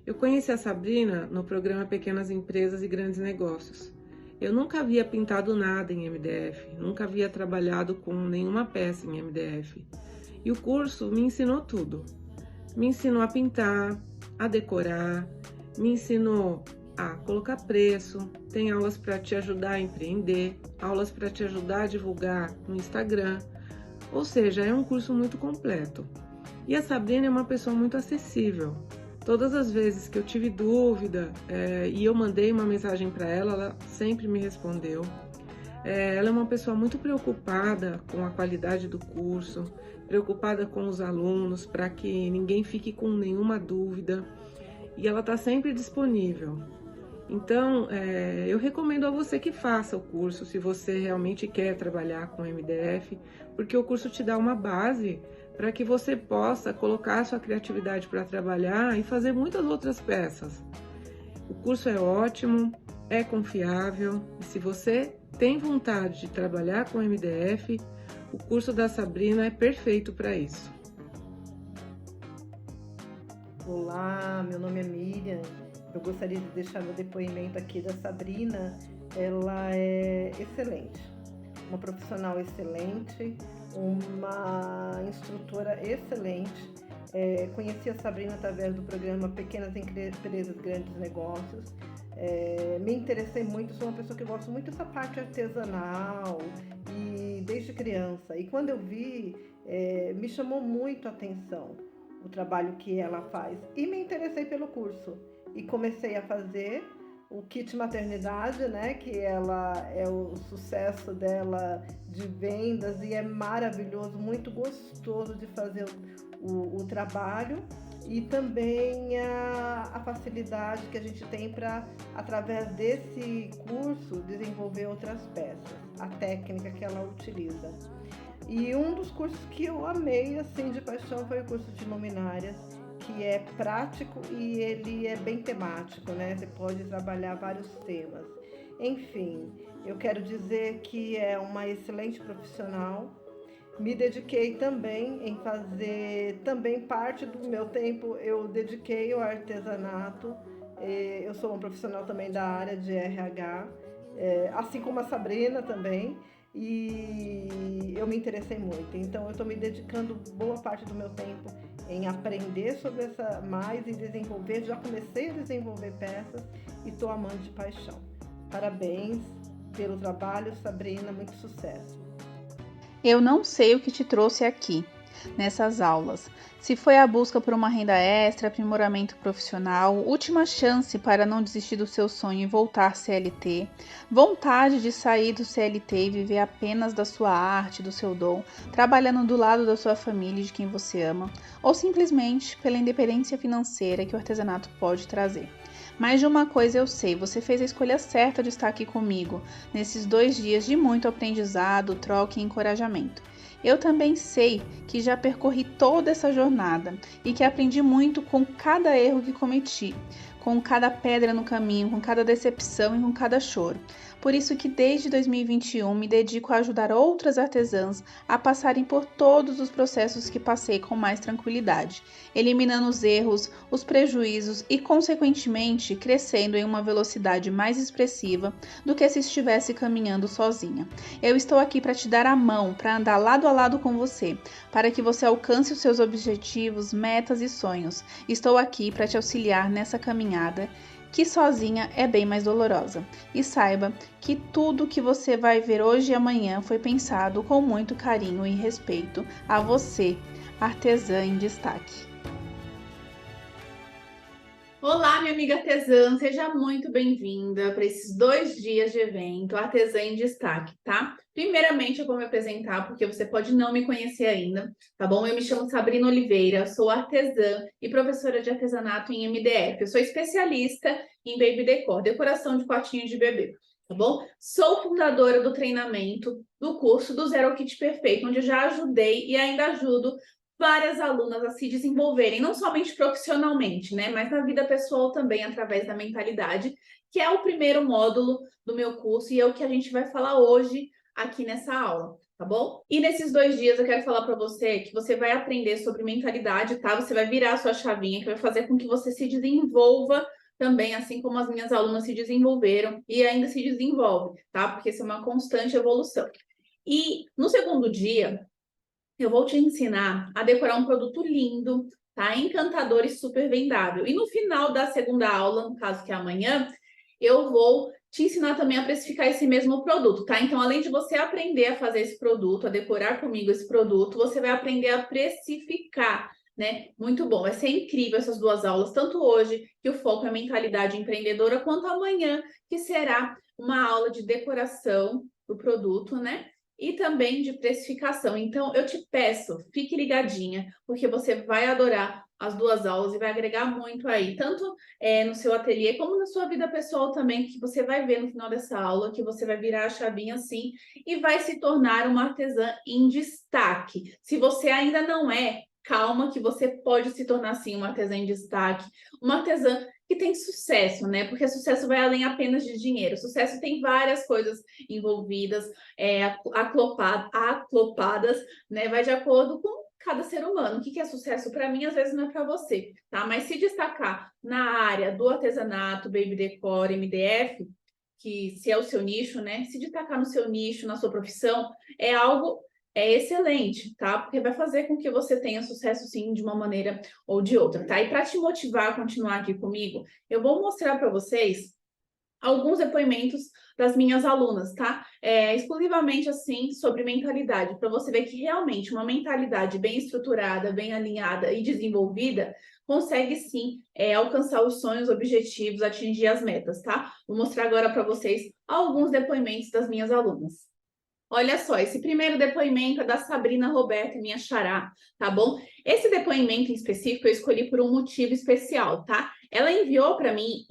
Eu conheci a Sabrina no programa Pequenas Empresas e Grandes Negócios. Eu nunca havia pintado nada em MDF, nunca havia trabalhado com nenhuma peça em MDF. E o curso me ensinou tudo. Me ensinou a pintar, a decorar, me ensinou a colocar preço, tem aulas para te ajudar a empreender, aulas para te ajudar a divulgar no Instagram. Ou seja, é um curso muito completo. E a Sabrina é uma pessoa muito acessível. Todas as vezes que eu tive dúvida e eu mandei uma mensagem para ela, ela sempre me respondeu. Ela é uma pessoa muito preocupada com a qualidade do curso, preocupada com os alunos, para que ninguém fique com nenhuma dúvida. E ela está sempre disponível. Então, eu recomendo a você que faça o curso, se você realmente quer trabalhar com MDF, porque o curso te dá uma base para que você possa colocar a sua criatividade para trabalhar e fazer muitas outras peças. O curso é ótimo, é confiável, e se você tem vontade de trabalhar com MDF, o curso da Sabrina é perfeito para isso. Olá, meu nome é Miriam. Eu gostaria de deixar meu depoimento aqui da Sabrina. Ela é excelente, uma profissional excelente, uma instrutora excelente. Conheci a Sabrina através do programa Pequenas Empresas, Grandes Negócios. Me interessei muito, sou uma pessoa que gosto muito dessa parte artesanal e desde criança. E quando eu vi, me chamou muito a atenção o trabalho que ela faz e me interessei pelo curso e comecei a fazer o kit maternidade, né, que ela é o sucesso dela de vendas e é maravilhoso, muito gostoso de fazer o trabalho e também a facilidade que a gente tem para, através desse curso, desenvolver outras peças, a técnica que ela utiliza. E um dos cursos que eu amei, assim, de paixão, foi o curso de luminárias, que é prático e ele é bem temático, né? Você pode trabalhar vários temas. Enfim, eu quero dizer que é uma excelente profissional. Me dediquei também em fazer, também parte do meu tempo eu dediquei ao artesanato. Eu sou uma profissional também da área de RH, assim como a Sabrina também, e eu me interessei muito. Então eu estou me dedicando boa parte do meu tempo em aprender sobre essa mais e desenvolver. Já comecei a desenvolver peças e estou amando de paixão. Parabéns pelo trabalho, Sabrina, muito sucesso. Eu não sei o que te trouxe aqui, nessas aulas. Se foi a busca por uma renda extra, aprimoramento profissional, última chance para não desistir do seu sonho e voltar CLT, vontade de sair do CLT e viver apenas da sua arte, do seu dom, trabalhando do lado da sua família e de quem você ama, ou simplesmente pela independência financeira que o artesanato pode trazer. Mas de uma coisa eu sei, você fez a escolha certa de estar aqui comigo, nesses 2 dias de muito aprendizado, troca e encorajamento. Eu também sei que já percorri toda essa jornada e que aprendi muito com cada erro que cometi, com cada pedra no caminho, com cada decepção e com cada choro. Por isso que desde 2021 me dedico a ajudar outras artesãs a passarem por todos os processos que passei com mais tranquilidade, eliminando os erros, os prejuízos e, consequentemente, crescendo em uma velocidade mais expressiva do que se estivesse caminhando sozinha. Eu estou aqui para te dar a mão, para andar lado a lado com você, para que você alcance os seus objetivos, metas e sonhos. Estou aqui para te auxiliar nessa caminhada que sozinha é bem mais dolorosa. E saiba que tudo que você vai ver hoje e amanhã foi pensado com muito carinho e respeito a você, artesã em destaque. Olá, minha amiga artesã, seja muito bem-vinda para esses 2 dias de evento Artesã em Destaque, tá? Primeiramente, eu vou me apresentar porque você pode não me conhecer ainda, tá bom? Eu me chamo Sabrina Oliveira, sou artesã e professora de artesanato em MDF. Eu sou especialista em Baby Decor, decoração de quartinhos de bebê, tá bom? Sou fundadora do treinamento do curso do Zero Kit Perfeito, onde eu já ajudei e ainda ajudo várias alunas a se desenvolverem, não somente profissionalmente, né, mas na vida pessoal também, através da mentalidade, que é o primeiro módulo do meu curso e é o que a gente vai falar hoje aqui nessa aula, tá bom? E nesses 2 dias eu quero falar para você que você vai aprender sobre mentalidade, tá? Você vai virar a sua chavinha, que vai fazer com que você se desenvolva também, assim como as minhas alunas se desenvolveram e ainda se desenvolve, tá? Porque isso é uma constante evolução. E no segundo dia, eu vou te ensinar a decorar um produto lindo, tá? Encantador e super vendável. E no final da segunda aula, no caso que é amanhã, eu vou te ensinar também a precificar esse mesmo produto, tá? Então, além de você aprender a fazer esse produto, a decorar comigo esse produto, você vai aprender a precificar, né? Muito bom, vai ser incrível essas 2 aulas, tanto hoje, que o foco é mentalidade empreendedora, quanto amanhã, que será uma aula de decoração do produto, né? E também de precificação. Então, eu te peço, fique ligadinha, porque você vai adorar as 2 aulas e vai agregar muito aí, tanto no seu ateliê, como na sua vida pessoal também, que você vai ver no final dessa aula, que você vai virar a chavinha assim e vai se tornar uma artesã em destaque. Se você ainda não é, calma que você pode se tornar sim uma artesã em destaque, uma artesã que tem sucesso, né? Porque sucesso vai além apenas de dinheiro. Sucesso tem várias coisas envolvidas, aclopadas, né? Vai de acordo com cada ser humano. O que é sucesso para mim, às vezes não é para você, tá? Mas se destacar na área do artesanato, baby decor, MDF, que se é o seu nicho, né? Se destacar no seu nicho, na sua profissão, é algo excelente, tá? Porque vai fazer com que você tenha sucesso sim de uma maneira ou de outra, tá? E para te motivar a continuar aqui comigo, eu vou mostrar para vocês alguns depoimentos das minhas alunas, tá? Exclusivamente assim sobre mentalidade, para você ver que realmente uma mentalidade bem estruturada, bem alinhada e desenvolvida consegue sim alcançar os sonhos, objetivos, atingir as metas, tá? Vou mostrar agora para vocês alguns depoimentos das minhas alunas. Olha só, esse primeiro depoimento é da Sabrina Roberta, minha xará, tá bom? Esse depoimento em específico eu escolhi por um motivo especial, tá? Ela enviou para mim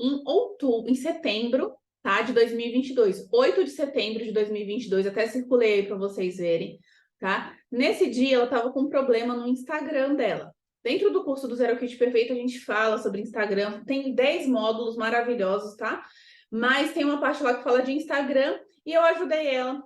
em setembro, tá? De 2022, 8 de setembro de 2022, até circulei aí para vocês verem, tá? Nesse dia ela estava com um problema no Instagram dela. Dentro do curso do Zero Kit Perfeito a gente fala sobre Instagram, tem 10 módulos maravilhosos, tá? Mas tem uma parte lá que fala de Instagram e eu ajudei ela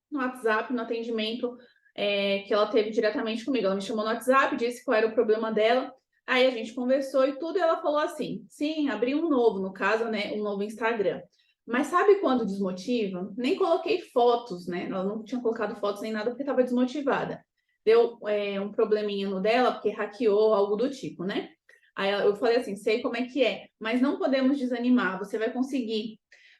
no WhatsApp, no atendimento que ela teve diretamente comigo. Ela me chamou no WhatsApp, disse qual era o problema dela. Aí a gente conversou e tudo, e ela falou assim: sim, abri um novo, no caso, né, um novo Instagram. Mas sabe quando desmotiva? Nem coloquei fotos, né? Ela não tinha colocado fotos nem nada porque estava desmotivada. Deu um probleminha no dela, porque hackeou, algo do tipo, né? Aí eu falei assim: sei como é que é, mas não podemos desanimar, você vai conseguir.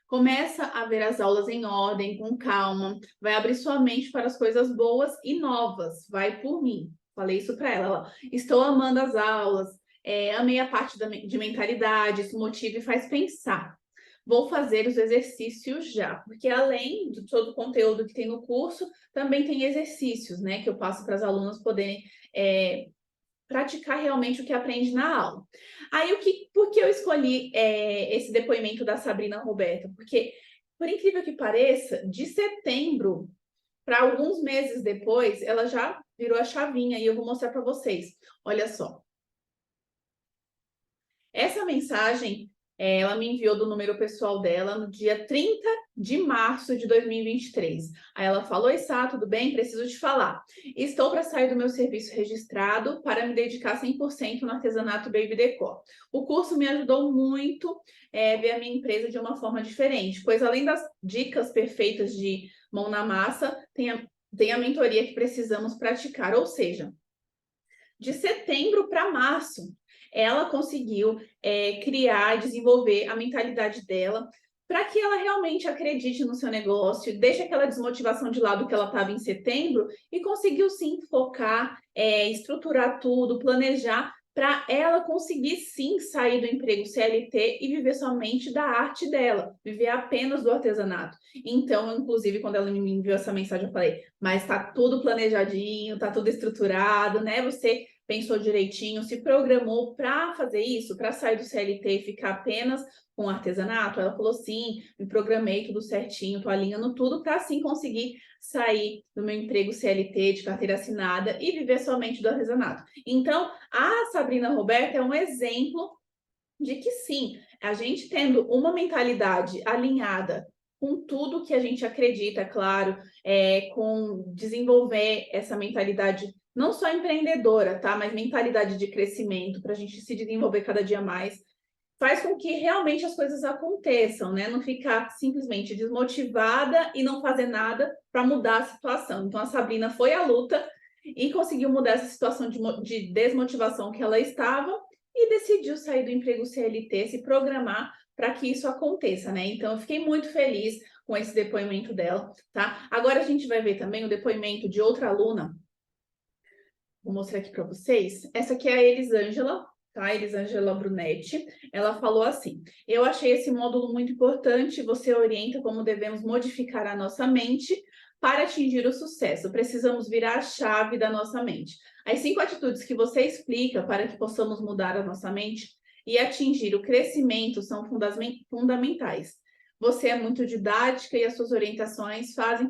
Começa a ver as aulas em ordem, com calma, vai abrir sua mente para as coisas boas e novas, vai por mim. Falei isso para ela. Estou amando as aulas, amei a parte de mentalidade, isso motiva e faz pensar. Vou fazer os exercícios já, porque além de todo o conteúdo que tem no curso, também tem exercícios, né, que eu passo para as alunas poderem praticar realmente o que aprende na aula. Aí, por que eu escolhi esse depoimento da Sabrina Roberta? Porque, por incrível que pareça, de setembro para alguns meses depois, ela já virou a chavinha e eu vou mostrar para vocês. Olha só. Essa mensagem, ela me enviou do número pessoal dela no dia 30 de março de 2023. Aí ela falou: oi, Sá, tudo bem? Preciso te falar. Estou para sair do meu serviço registrado para me dedicar 100% no artesanato Baby Decor. O curso me ajudou muito a ver a minha empresa de uma forma diferente, pois além das dicas perfeitas de mão na massa, tem a mentoria que precisamos praticar, ou seja, de setembro para março, ela conseguiu criar e desenvolver a mentalidade dela para que ela realmente acredite no seu negócio, deixe aquela desmotivação de lado que ela estava em setembro e conseguiu sim focar, estruturar tudo, planejar para ela conseguir sim sair do emprego CLT e viver somente da arte dela, viver apenas do artesanato. Então, inclusive, quando ela me enviou essa mensagem, eu falei: mas está tudo planejadinho, está tudo estruturado, né? Você pensou direitinho, se programou para fazer isso, para sair do CLT e ficar apenas com artesanato? Ela falou: sim, me programei tudo certinho, tô alinhando tudo para assim conseguir sair do meu emprego CLT de carteira assinada e viver somente do artesanato. Então, a Sabrina Roberta é um exemplo de que sim, a gente tendo uma mentalidade alinhada com tudo que a gente acredita, claro, com desenvolver essa mentalidade não só empreendedora, tá? Mas mentalidade de crescimento para a gente se desenvolver cada dia mais, faz com que realmente as coisas aconteçam, né? Não ficar simplesmente desmotivada e não fazer nada para mudar a situação. Então, a Sabrina foi à luta e conseguiu mudar essa situação de desmotivação que ela estava e decidiu sair do emprego CLT, se programar para que isso aconteça, né? Então, eu fiquei muito feliz com esse depoimento dela, tá? Agora a gente vai ver também o depoimento de outra aluna. Vou mostrar aqui para vocês. Essa aqui é a Elisângela, tá? Elisângela Brunetti. Ela falou assim: eu achei esse módulo muito importante. Você orienta como devemos modificar a nossa mente para atingir o sucesso. Precisamos virar a chave da nossa mente. As 5 atitudes que você explica para que possamos mudar a nossa mente e atingir o crescimento são fundamentais. Você é muito didática e as suas orientações fazem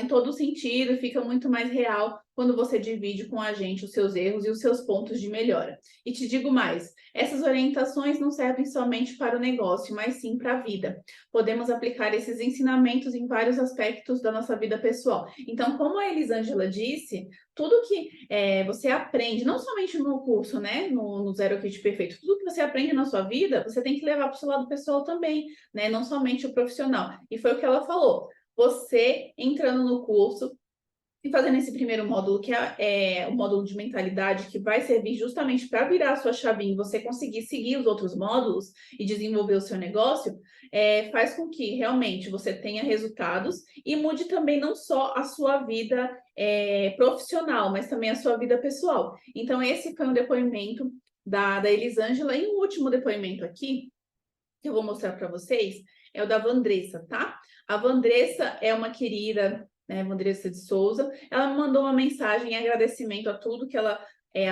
todo o sentido, fica muito mais real quando você divide com a gente os seus erros e os seus pontos de melhora. E te digo mais, essas orientações não servem somente para o negócio, mas sim para a vida. Podemos aplicar esses ensinamentos em vários aspectos da nossa vida pessoal. Então, como a Elisângela disse, tudo que você aprende, não somente no curso, né, no Zero Kit Perfeito, tudo que você aprende na sua vida, você tem que levar para o seu lado pessoal também, né, não somente o profissional. E foi o que ela falou. Você entrando no curso e fazendo esse primeiro módulo, que é o módulo de mentalidade, que vai servir justamente para virar a sua chavinha e você conseguir seguir os outros módulos e desenvolver o seu negócio, faz com que realmente você tenha resultados e mude também não só a sua vida profissional, mas também a sua vida pessoal. Então, esse foi um depoimento da Elisângela. E o último depoimento aqui, que eu vou mostrar para vocês, é o da Vandressa, tá? A Vandressa é uma querida, né, Vandressa de Souza. Ela me mandou uma mensagem em agradecimento a tudo que ela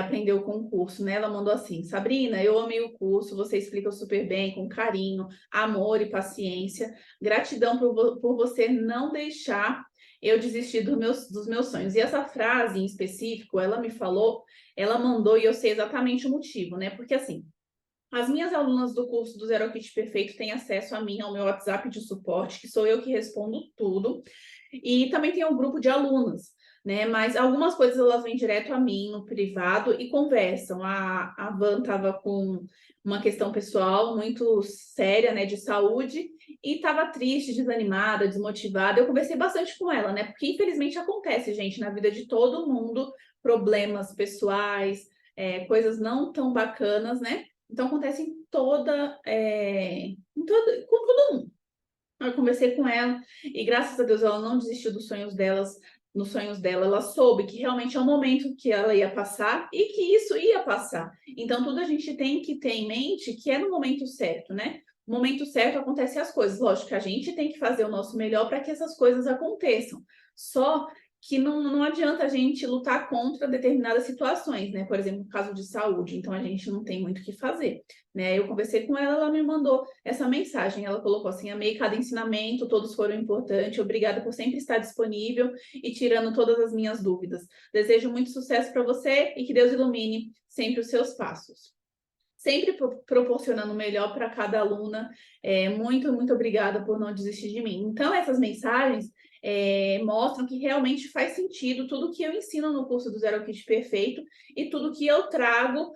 aprendeu com o curso, né? Ela mandou assim: Sabrina, eu amei o curso, você explica super bem, com carinho, amor e paciência. Gratidão por você não deixar eu desistir dos meus sonhos. E essa frase em específico, ela me falou, ela mandou e eu sei exatamente o motivo, né? Porque assim, as minhas alunas do curso do Zero Kit Perfeito têm acesso a mim, ao meu WhatsApp de suporte, que sou eu que respondo tudo. E também tem um grupo de alunas, né? Mas algumas coisas elas vêm direto a mim, no privado, e conversam. A Van estava com uma questão pessoal muito séria, né, de saúde, e estava triste, desanimada, desmotivada. Eu conversei bastante com ela, né? Porque infelizmente acontece, gente, na vida de todo mundo, problemas pessoais, coisas não tão bacanas, né? Então acontece com todo mundo. Eu conversei com ela e graças a Deus ela não desistiu dos sonhos dela, ela soube que realmente é um momento que ela ia passar e que isso ia passar. Então tudo a gente tem que ter em mente que é no momento certo, né? No momento certo acontecem as coisas. Lógico que a gente tem que fazer o nosso melhor para que essas coisas aconteçam. Só que não adianta a gente lutar contra determinadas situações, né? Por exemplo, no caso de saúde, então a gente não tem muito o que fazer, né? Eu conversei com ela, ela me mandou essa mensagem, ela colocou assim: amei cada ensinamento, todos foram importantes, obrigada por sempre estar disponível e tirando todas as minhas dúvidas. Desejo muito sucesso para você e que Deus ilumine sempre os seus passos. Sempre proporcionando o melhor para cada aluna. Muito, muito obrigada por não desistir de mim. Então, essas mensagens mostram que realmente faz sentido tudo que eu ensino no curso do Zero Kit Perfeito e tudo que eu trago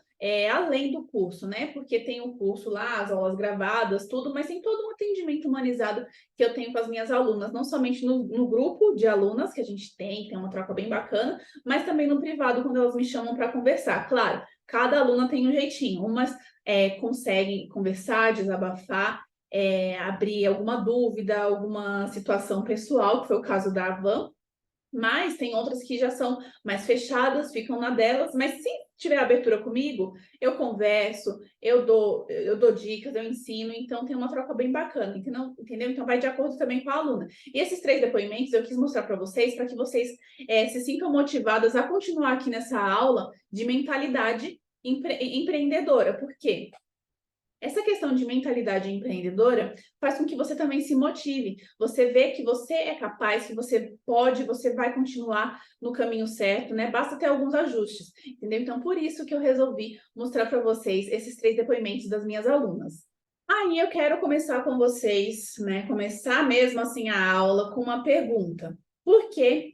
além do curso, né? Porque tem o curso lá, as aulas gravadas, tudo, mas tem todo um atendimento humanizado que eu tenho com as minhas alunas, não somente no grupo de alunas que a gente tem uma troca bem bacana, mas também no privado, quando elas me chamam para conversar. Claro, cada aluna tem um jeitinho, umas conseguem conversar, desabafar, abrir alguma dúvida, alguma situação pessoal, que foi o caso da Van, mas tem outras que já são mais fechadas, ficam na delas, mas se tiver abertura comigo, eu converso, eu dou dicas, eu ensino, então tem uma troca bem bacana, entendeu? Então vai de acordo também com a aluna. E esses 3 depoimentos eu quis mostrar para vocês vocês se sintam motivadas a continuar aqui nessa aula de mentalidade empreendedora. Por quê? Essa questão de mentalidade empreendedora faz com que você também se motive. Você vê que você é capaz, que você pode, você vai continuar no caminho certo, né? Basta ter alguns ajustes, entendeu? Então, por isso que eu resolvi mostrar para vocês esses 3 depoimentos das minhas alunas. Aí eu quero começar com vocês, né? Começar mesmo assim a aula com uma pergunta. Por quê?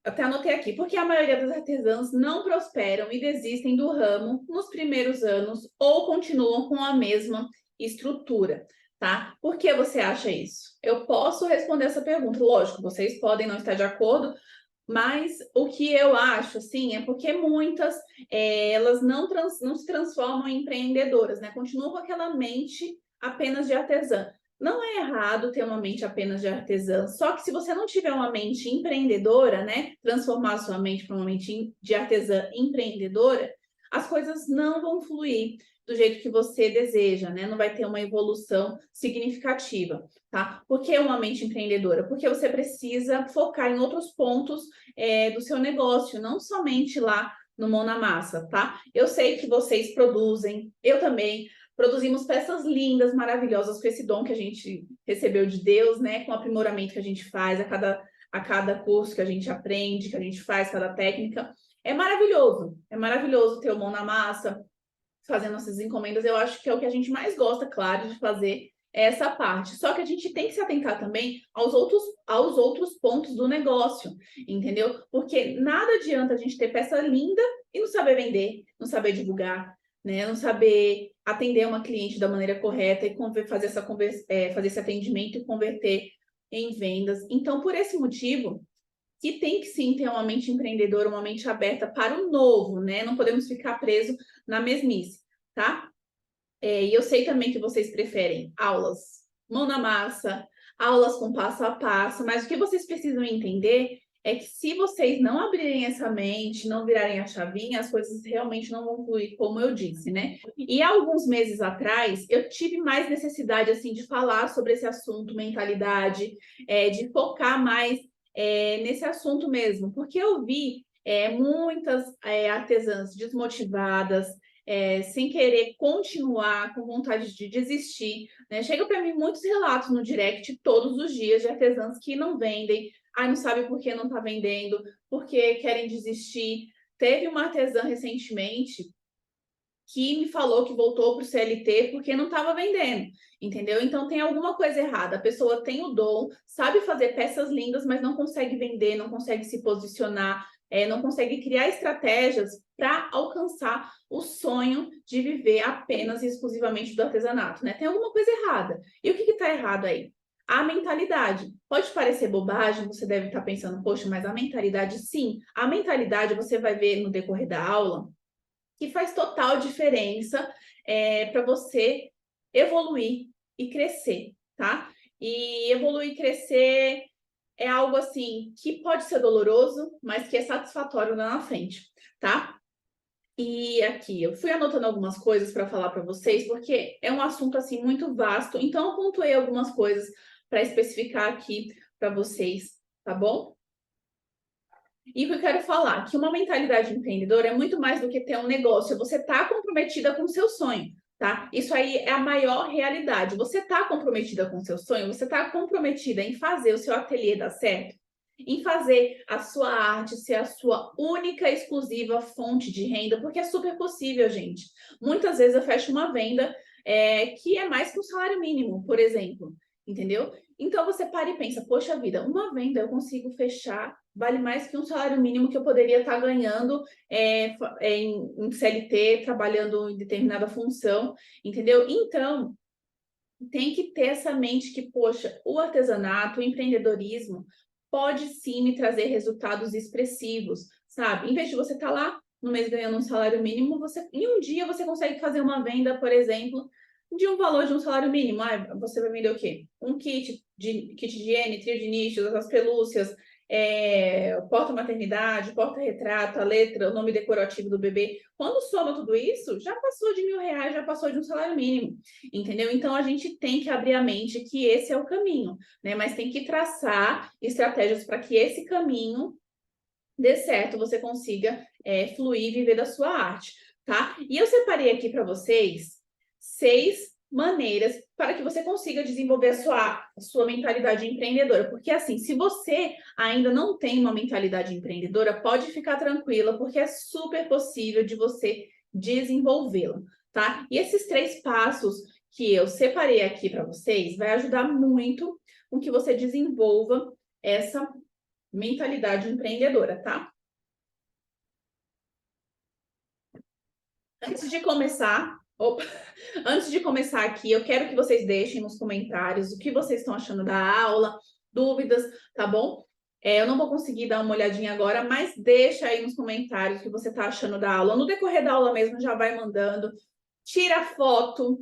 Até anotei aqui, porque a maioria das artesãs não prosperam e desistem do ramo nos primeiros anos ou continuam com a mesma estrutura, tá? Por que você acha isso? Eu posso responder essa pergunta. Lógico, vocês podem não estar de acordo, mas o que eu acho, assim, é porque muitas, elas não se transformam em empreendedoras, né? Continuam com aquela mente apenas de artesã. Não é errado ter uma mente apenas de artesã, só que se você não tiver uma mente empreendedora, né? Transformar a sua mente para uma mente de artesã empreendedora, as coisas não vão fluir do jeito que você deseja, né? Não vai ter uma evolução significativa, tá? Por que uma mente empreendedora? Porque você precisa focar em outros pontos do seu negócio, não somente lá no mão na massa, tá? Eu sei que vocês produzem, eu também. Produzimos peças lindas, maravilhosas, com esse dom que a gente recebeu de Deus, né? Com o aprimoramento que a gente faz a cada curso que a gente aprende, que a gente faz, cada técnica. É maravilhoso ter o mão na massa, fazendo essas encomendas. Eu acho que é o que a gente mais gosta, claro, de fazer é essa parte. Só que a gente tem que se atentar também aos outros pontos do negócio, entendeu? Porque nada adianta a gente ter peça linda e não saber vender, não saber divulgar, né? Não saber atender uma cliente da maneira correta e fazer fazer esse atendimento e converter em vendas. Então, por esse motivo, que tem que sim ter uma mente empreendedora, uma mente aberta para o novo, né? Não podemos ficar presos na mesmice, tá? E eu sei também que vocês preferem aulas mão na massa, aulas com passo a passo, mas o que vocês precisam entender é que se vocês não abrirem essa mente, não virarem a chavinha, as coisas realmente não vão fluir, como eu disse, né? E há alguns meses atrás, eu tive mais necessidade, assim, de falar sobre esse assunto, mentalidade, de focar mais nesse assunto mesmo, porque eu vi muitas artesãs desmotivadas, sem querer continuar, com vontade de desistir, né? Chega para mim muitos relatos no direct todos os dias de artesãs que não vendem, não sabe por que não está vendendo, porque querem desistir. Teve uma artesã recentemente que me falou que voltou para o CLT porque não estava vendendo, entendeu? Então tem alguma coisa errada. A pessoa tem o dom, sabe fazer peças lindas, mas não consegue vender, não consegue se posicionar, não consegue criar estratégias para alcançar o sonho de viver apenas e exclusivamente do artesanato, né? Tem alguma coisa errada. E o que está errado aí? A mentalidade. Pode parecer bobagem, você deve estar pensando, poxa, mas a mentalidade, sim. A mentalidade você vai ver no decorrer da aula que faz total diferença para você evoluir e crescer, tá? E evoluir e crescer é algo assim que pode ser doloroso, mas que é satisfatório lá na frente, tá? E aqui, eu fui anotando algumas coisas para falar para vocês, porque é um assunto assim muito vasto, então eu pontuei algumas coisas para especificar aqui para vocês, tá bom? E o que eu quero falar, que uma mentalidade empreendedora é muito mais do que ter um negócio, você está comprometida com o seu sonho, tá? Isso aí é a maior realidade. Você está comprometida com o seu sonho, você está comprometida em fazer o seu ateliê dar certo, em fazer a sua arte ser a sua única, exclusiva fonte de renda, porque é super possível, gente. Muitas vezes eu fecho uma venda que é mais que um salário mínimo, por exemplo, entendeu? Então você para e pensa, poxa vida, uma venda eu consigo fechar, vale mais que um salário mínimo que eu poderia estar ganhando em CLT, trabalhando em determinada função, entendeu? Então, tem que ter essa mente que, poxa, o artesanato, o empreendedorismo pode sim me trazer resultados expressivos, sabe? Em vez de você estar lá no mês ganhando um salário mínimo, em um dia você consegue fazer uma venda, por exemplo, de um valor de um salário mínimo. Você vai vender o quê? Um kit de higiene, trio de nichos, as pelúcias, porta-maternidade, porta-retrato, a letra, o nome decorativo do bebê. Quando soma tudo isso, já passou de R$ 1.000, já passou de um salário mínimo, entendeu? Então, a gente tem que abrir a mente que esse é o caminho, né? Mas tem que traçar estratégias para que esse caminho dê certo, você consiga fluir e viver da sua arte, tá? E eu separei aqui para vocês 6 maneiras para que você consiga desenvolver a sua mentalidade empreendedora. Porque, assim, se você ainda não tem uma mentalidade empreendedora, pode ficar tranquila, porque é super possível de você desenvolvê-la, tá? E esses 3 passos que eu separei aqui para vocês vai ajudar muito com que você desenvolva essa mentalidade empreendedora, tá? Antes de começar, antes de começar aqui, eu quero que vocês deixem nos comentários o que vocês estão achando da aula, dúvidas, tá bom? Eu não vou conseguir dar uma olhadinha agora, mas deixa aí nos comentários o que você está achando da aula. No decorrer da aula mesmo, já vai mandando. Tira foto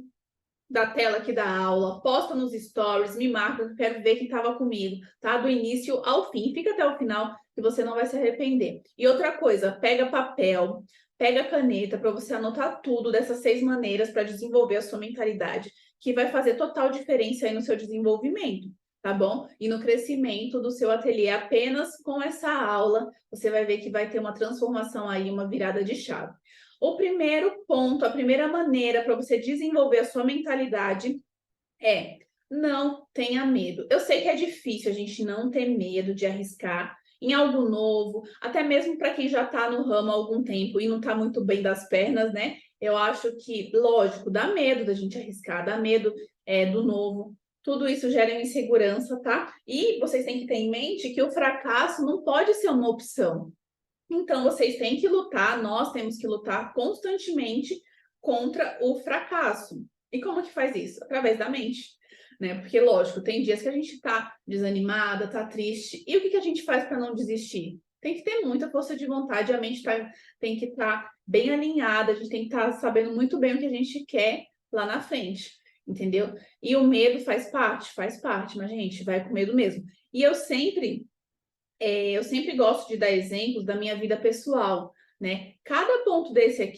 da tela aqui da aula, posta nos stories, me marca, eu quero ver quem estava comigo, tá? Do início ao fim. Fica até o final que você não vai se arrepender. E outra coisa, pega papel, pega caneta para você anotar tudo dessas 6 maneiras para desenvolver a sua mentalidade, que vai fazer total diferença aí no seu desenvolvimento, tá bom? E no crescimento do seu ateliê, apenas com essa aula, você vai ver que vai ter uma transformação aí, uma virada de chave. O primeiro ponto, a primeira maneira para você desenvolver a sua mentalidade é: não tenha medo. Eu sei que é difícil a gente não ter medo de arriscar em algo novo, até mesmo para quem já está no ramo há algum tempo e não está muito bem das pernas, né? Eu acho que, lógico, dá medo da gente arriscar, dá medo do novo. Tudo isso gera insegurança, tá? E vocês têm que ter em mente que o fracasso não pode ser uma opção. Então, vocês têm que lutar, nós temos que lutar constantemente contra o fracasso. E como que faz isso? Através da mente, né? Porque, lógico, tem dias que a gente tá desanimada, tá triste. E o que a gente faz para não desistir? Tem que ter muita força de vontade, a mente tem que estar bem alinhada, a gente tem que estar sabendo muito bem o que a gente quer lá na frente, entendeu? E o medo faz parte, mas, gente, vai com medo mesmo. E eu sempre gosto de dar exemplos da minha vida pessoal, né? Cada ponto desse,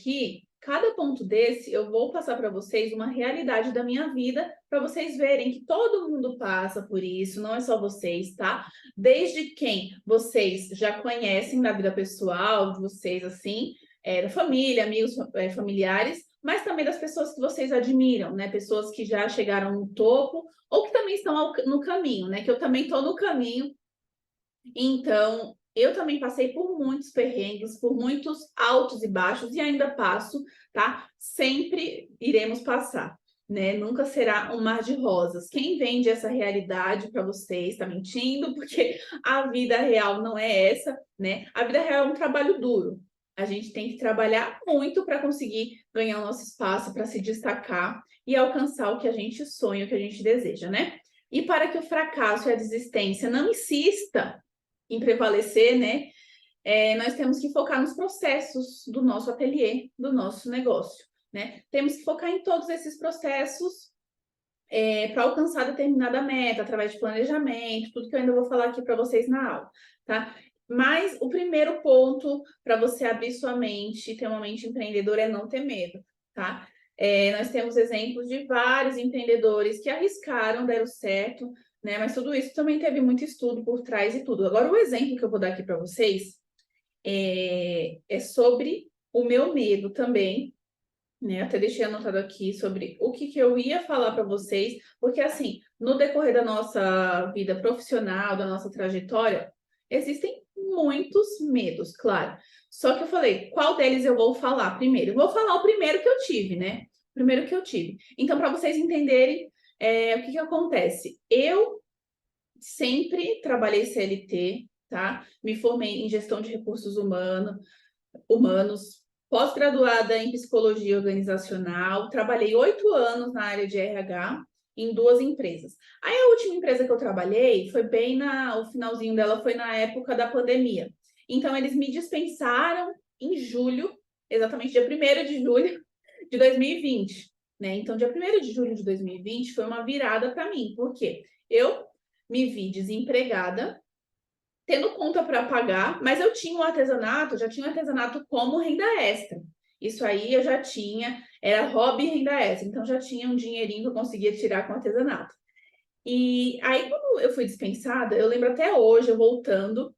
eu vou passar para vocês uma realidade da minha vida, para vocês verem que todo mundo passa por isso, não é só vocês, tá? Desde quem vocês já conhecem da vida pessoal, de vocês, assim, da família, amigos, familiares, mas também das pessoas que vocês admiram, né? Pessoas que já chegaram no topo ou que também estão no caminho, né? Que eu também estou no caminho. Então, eu também passei por muitos perrengues, por muitos altos e baixos, e ainda passo, tá? Sempre iremos passar, né? Nunca será um mar de rosas. Quem vende essa realidade para vocês está mentindo, porque a vida real não é essa, né? A vida real é um trabalho duro. A gente tem que trabalhar muito para conseguir ganhar o nosso espaço, para se destacar e alcançar o que a gente sonha, o que a gente deseja, né? E para que o fracasso e a desistência não insista em prevalecer, né? Nós temos que focar nos processos do nosso ateliê, do nosso negócio, né? Temos que focar em todos esses processos para alcançar determinada meta, através de planejamento, tudo que eu ainda vou falar aqui para vocês na aula, tá? Mas o primeiro ponto para você abrir sua mente, ter uma mente empreendedora, é não ter medo, tá? Nós temos exemplos de vários empreendedores que arriscaram, deram certo, né? Mas tudo isso também teve muito estudo por trás e tudo. Agora, o exemplo que eu vou dar aqui para vocês é sobre o meu medo também, né? Eu até deixei anotado aqui sobre o que eu ia falar para vocês, porque assim, no decorrer da nossa vida profissional, da nossa trajetória, existem muitos medos, claro. Só que eu falei, qual deles eu vou falar primeiro? Eu vou falar o primeiro que eu tive, né? O primeiro que eu tive. Então, para vocês entenderem o que acontece. Eu sempre trabalhei CLT, tá? Me formei em gestão de recursos humanos, pós-graduada em psicologia organizacional, trabalhei 8 anos na área de RH em 2 empresas. Aí a última empresa que eu trabalhei foi bem o finalzinho dela foi na época da pandemia. Então eles me dispensaram em julho, exatamente dia 1º de julho de 2020, né? Então dia 1º de julho de 2020 foi uma virada para mim, porque eu me vi desempregada, tendo conta para pagar, mas eu tinha já tinha o artesanato como renda extra. Isso aí eu já tinha, era hobby e renda extra, então já tinha um dinheirinho que eu conseguia tirar com artesanato. E aí, quando eu fui dispensada, eu lembro até hoje, eu voltando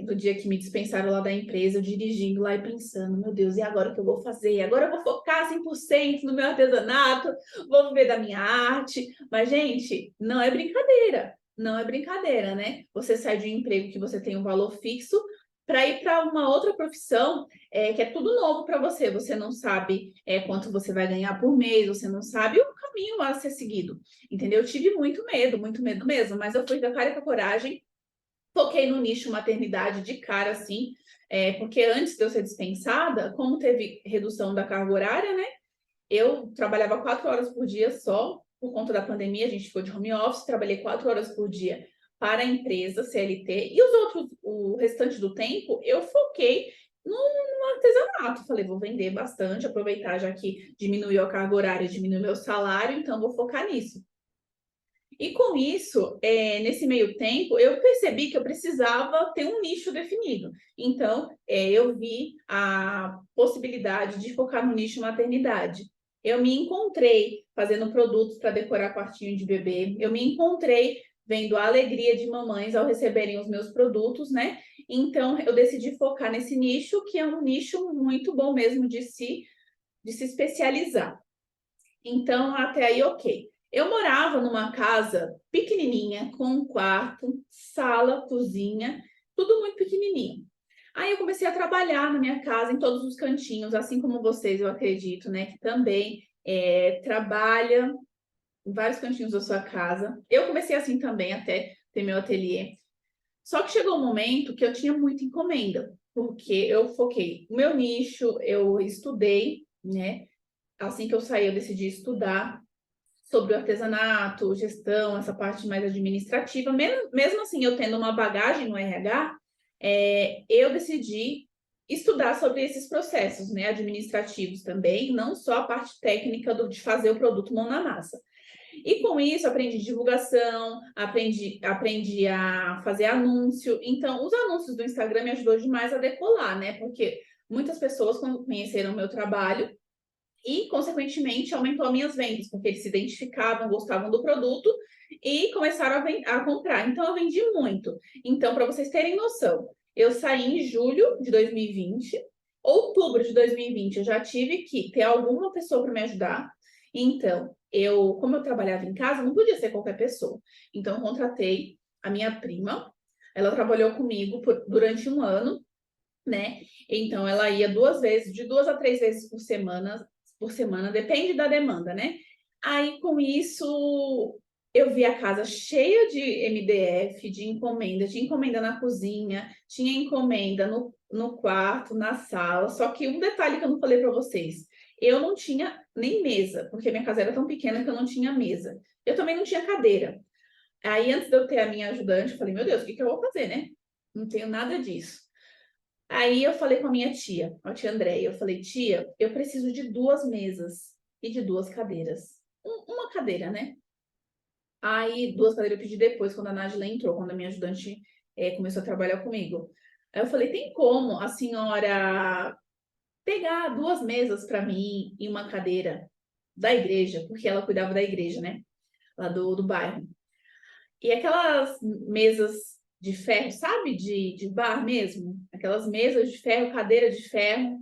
do dia que me dispensaram lá da empresa, eu dirigindo lá e pensando, meu Deus, e agora o que eu vou fazer? Agora eu vou focar 100% no meu artesanato, vou viver da minha arte. Mas, gente, não é brincadeira. Não é brincadeira, né? Você sai de um emprego que você tem um valor fixo para ir para uma outra profissão que é tudo novo para você. Você não sabe quanto você vai ganhar por mês, você não sabe o caminho a ser seguido, entendeu? Eu tive muito medo mesmo, mas eu fui com a cara e com a coragem, foquei no nicho maternidade de cara, assim, porque antes de eu ser dispensada, como teve redução da carga horária, né? Eu trabalhava 4 horas por dia só, por conta da pandemia, a gente ficou de home office, trabalhei 4 horas por dia para a empresa CLT, e o restante do tempo, eu foquei no artesanato. Falei, vou vender bastante, aproveitar já que diminuiu a carga horária, diminuiu meu salário, então vou focar nisso. E com isso, nesse meio tempo, eu percebi que eu precisava ter um nicho definido. Então, eu vi a possibilidade de focar no nicho maternidade. Eu me encontrei fazendo produtos para decorar quartinho de bebê. Eu me encontrei vendo a alegria de mamães ao receberem os meus produtos, né? Então, eu decidi focar nesse nicho, que é um nicho muito bom mesmo de se especializar. Então, até aí, ok. Eu morava numa casa pequenininha, com um quarto, sala, cozinha, tudo muito pequenininho. Aí eu comecei a trabalhar na minha casa, em todos os cantinhos, assim como vocês, eu acredito, né, que também trabalha em vários cantinhos da sua casa. Eu comecei assim também, até ter meu ateliê. Só que chegou um momento que eu tinha muita encomenda, porque eu foquei no meu nicho, eu estudei, né? Assim que eu saí, eu decidi estudar sobre o artesanato, gestão, essa parte mais administrativa. Mesmo assim, eu tendo uma bagagem no RH, eu decidi estudar sobre esses processos, né, administrativos também, não só a parte técnica de fazer o produto mão na massa. E com isso, aprendi divulgação, aprendi a fazer anúncio. Então, os anúncios do Instagram me ajudou demais a decolar, né? Porque muitas pessoas, quando conheceram o meu trabalho, e, consequentemente, aumentou as minhas vendas, porque eles se identificavam, gostavam do produto e começaram a comprar. Então, eu vendi muito. Então, para vocês terem noção, eu saí em julho de 2020, outubro de 2020, eu já tive que ter alguma pessoa para me ajudar. Então, como eu trabalhava em casa, não podia ser qualquer pessoa. Então, eu contratei a minha prima, ela trabalhou comigo durante um ano, né? Então, ela ia 2 vezes, de 2 a 3 vezes por semana, depende da demanda, né? Aí, com isso, eu vi a casa cheia de MDF, de encomenda na cozinha, tinha encomenda no quarto, na sala. Só que um detalhe que eu não falei para vocês, eu não tinha nem mesa, porque minha casa era tão pequena que eu não tinha mesa. Eu também não tinha cadeira. Aí, antes de eu ter a minha ajudante, eu falei, meu Deus, o que eu vou fazer, né? Não tenho nada disso. Aí eu falei com a minha tia, a tia Andréia, eu falei, tia, eu preciso de 2 mesas e de 2 cadeiras. Uma cadeira, né? Aí 2 cadeiras eu pedi depois, quando a Nájila entrou, quando a minha ajudante começou a trabalhar comigo. Aí eu falei, tem como a senhora pegar 2 mesas para mim e uma cadeira da igreja, porque ela cuidava da igreja, né? Lá do bairro. E aquelas mesas de ferro, sabe? De bar mesmo. Aquelas mesas de ferro, cadeira de ferro.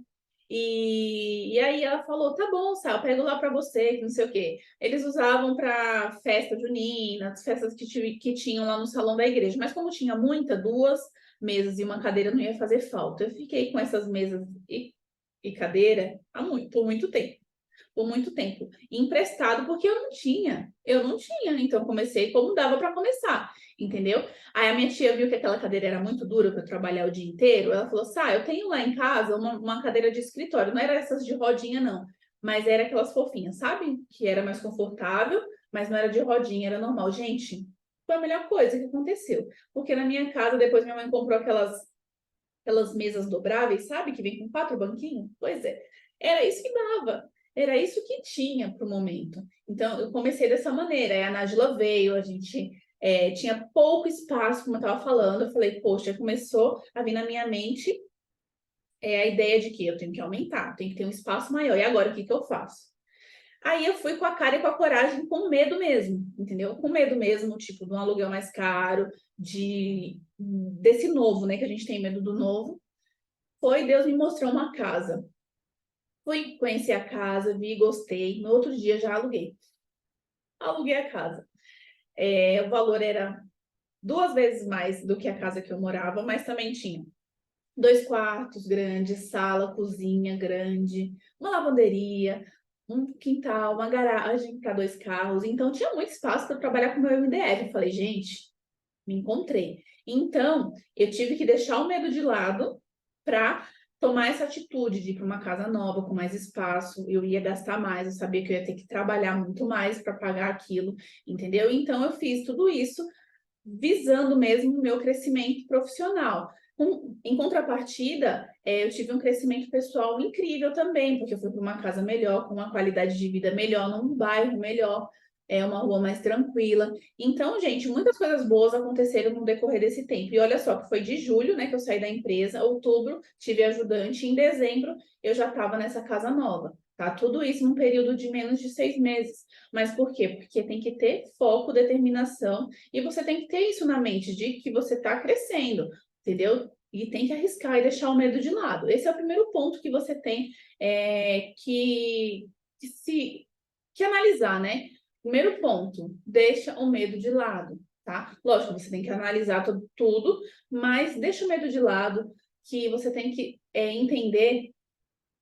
E aí ela falou, tá bom, Sal, eu pego lá para você, que não sei o quê. Eles usavam para festa junina, as festas que tinham lá no salão da igreja. Mas como tinha muita, 2 mesas e uma cadeira não ia fazer falta. Eu fiquei com essas mesas e cadeira por muito tempo. Por muito tempo, emprestado, porque eu não tinha, então comecei como dava para começar, entendeu? Aí a minha tia viu que aquela cadeira era muito dura para eu trabalhar o dia inteiro, ela falou, eu tenho lá em casa uma cadeira de escritório, não era essas de rodinha não, mas era aquelas fofinhas, sabe? Que era mais confortável, mas não era de rodinha, era normal. Gente, foi a melhor coisa que aconteceu, porque na minha casa, depois minha mãe comprou aquelas mesas dobráveis, sabe? Que vem com 4 banquinhos, pois é, era isso que dava. Era isso que tinha para o momento. Então, eu comecei dessa maneira. Aí a Nájila veio, a gente tinha pouco espaço, como eu estava falando. Eu falei, poxa, começou a vir na minha mente a ideia de que eu tenho que aumentar, tenho que ter um espaço maior. E agora, o que eu faço? Aí eu fui com a cara e com a coragem, com medo mesmo, entendeu? Com medo mesmo, tipo, de um aluguel mais caro, desse novo, né? Que a gente tem medo do novo. Deus me mostrou uma casa. Fui conhecer a casa, vi, gostei. No outro dia já aluguei. Aluguei a casa. O valor era 2 vezes mais do que a casa que eu morava, mas também tinha 2 quartos grandes, sala, cozinha grande, uma lavanderia, um quintal, uma garagem para 2 carros. Então, tinha muito espaço para trabalhar com o meu MDF. Eu falei, gente, me encontrei. Então, eu tive que deixar o medo de lado para tomar essa atitude de ir para uma casa nova, com mais espaço. Eu ia gastar mais, eu sabia que eu ia ter que trabalhar muito mais para pagar aquilo, entendeu? Então, eu fiz tudo isso visando mesmo o meu crescimento profissional. Em contrapartida, eu tive um crescimento pessoal incrível também, porque eu fui para uma casa melhor, com uma qualidade de vida melhor, num bairro melhor, uma rua mais tranquila. Então, gente, muitas coisas boas aconteceram no decorrer desse tempo. E olha só, que foi de julho, né, que eu saí da empresa, outubro tive ajudante, e em dezembro eu já estava nessa casa nova. Tá? Tudo isso num período de menos de 6 meses. Mas por quê? Porque tem que ter foco, determinação, e você tem que ter isso na mente, de que você está crescendo, entendeu? E tem que arriscar e deixar o medo de lado. Esse é o primeiro ponto que você tem que analisar, né? Primeiro ponto, deixa o medo de lado, tá? Lógico, você tem que analisar tudo, mas deixa o medo de lado, que você tem que entender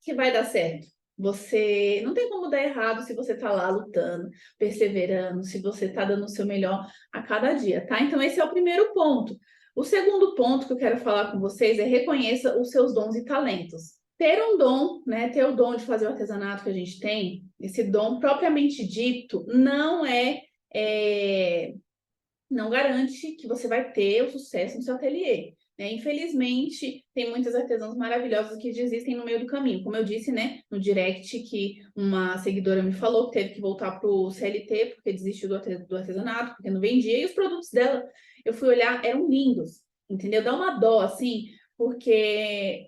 que vai dar certo. Você não tem como dar errado se você tá lá lutando, perseverando, se você tá dando o seu melhor a cada dia, tá? Então, esse é o primeiro ponto. O segundo ponto que eu quero falar com vocês é reconheça os seus dons e talentos. Ter um dom, né? Ter o dom de fazer o artesanato que a gente tem, esse dom propriamente dito, não garante que você vai ter o sucesso no seu ateliê. Né? Infelizmente, tem muitas artesãs maravilhosas que desistem no meio do caminho. Como eu disse, né, no direct, que uma seguidora me falou que teve que voltar para o CLT porque desistiu do artesanato, porque não vendia, e os produtos dela, eu fui olhar, eram lindos, entendeu? Dá uma dó, assim, porque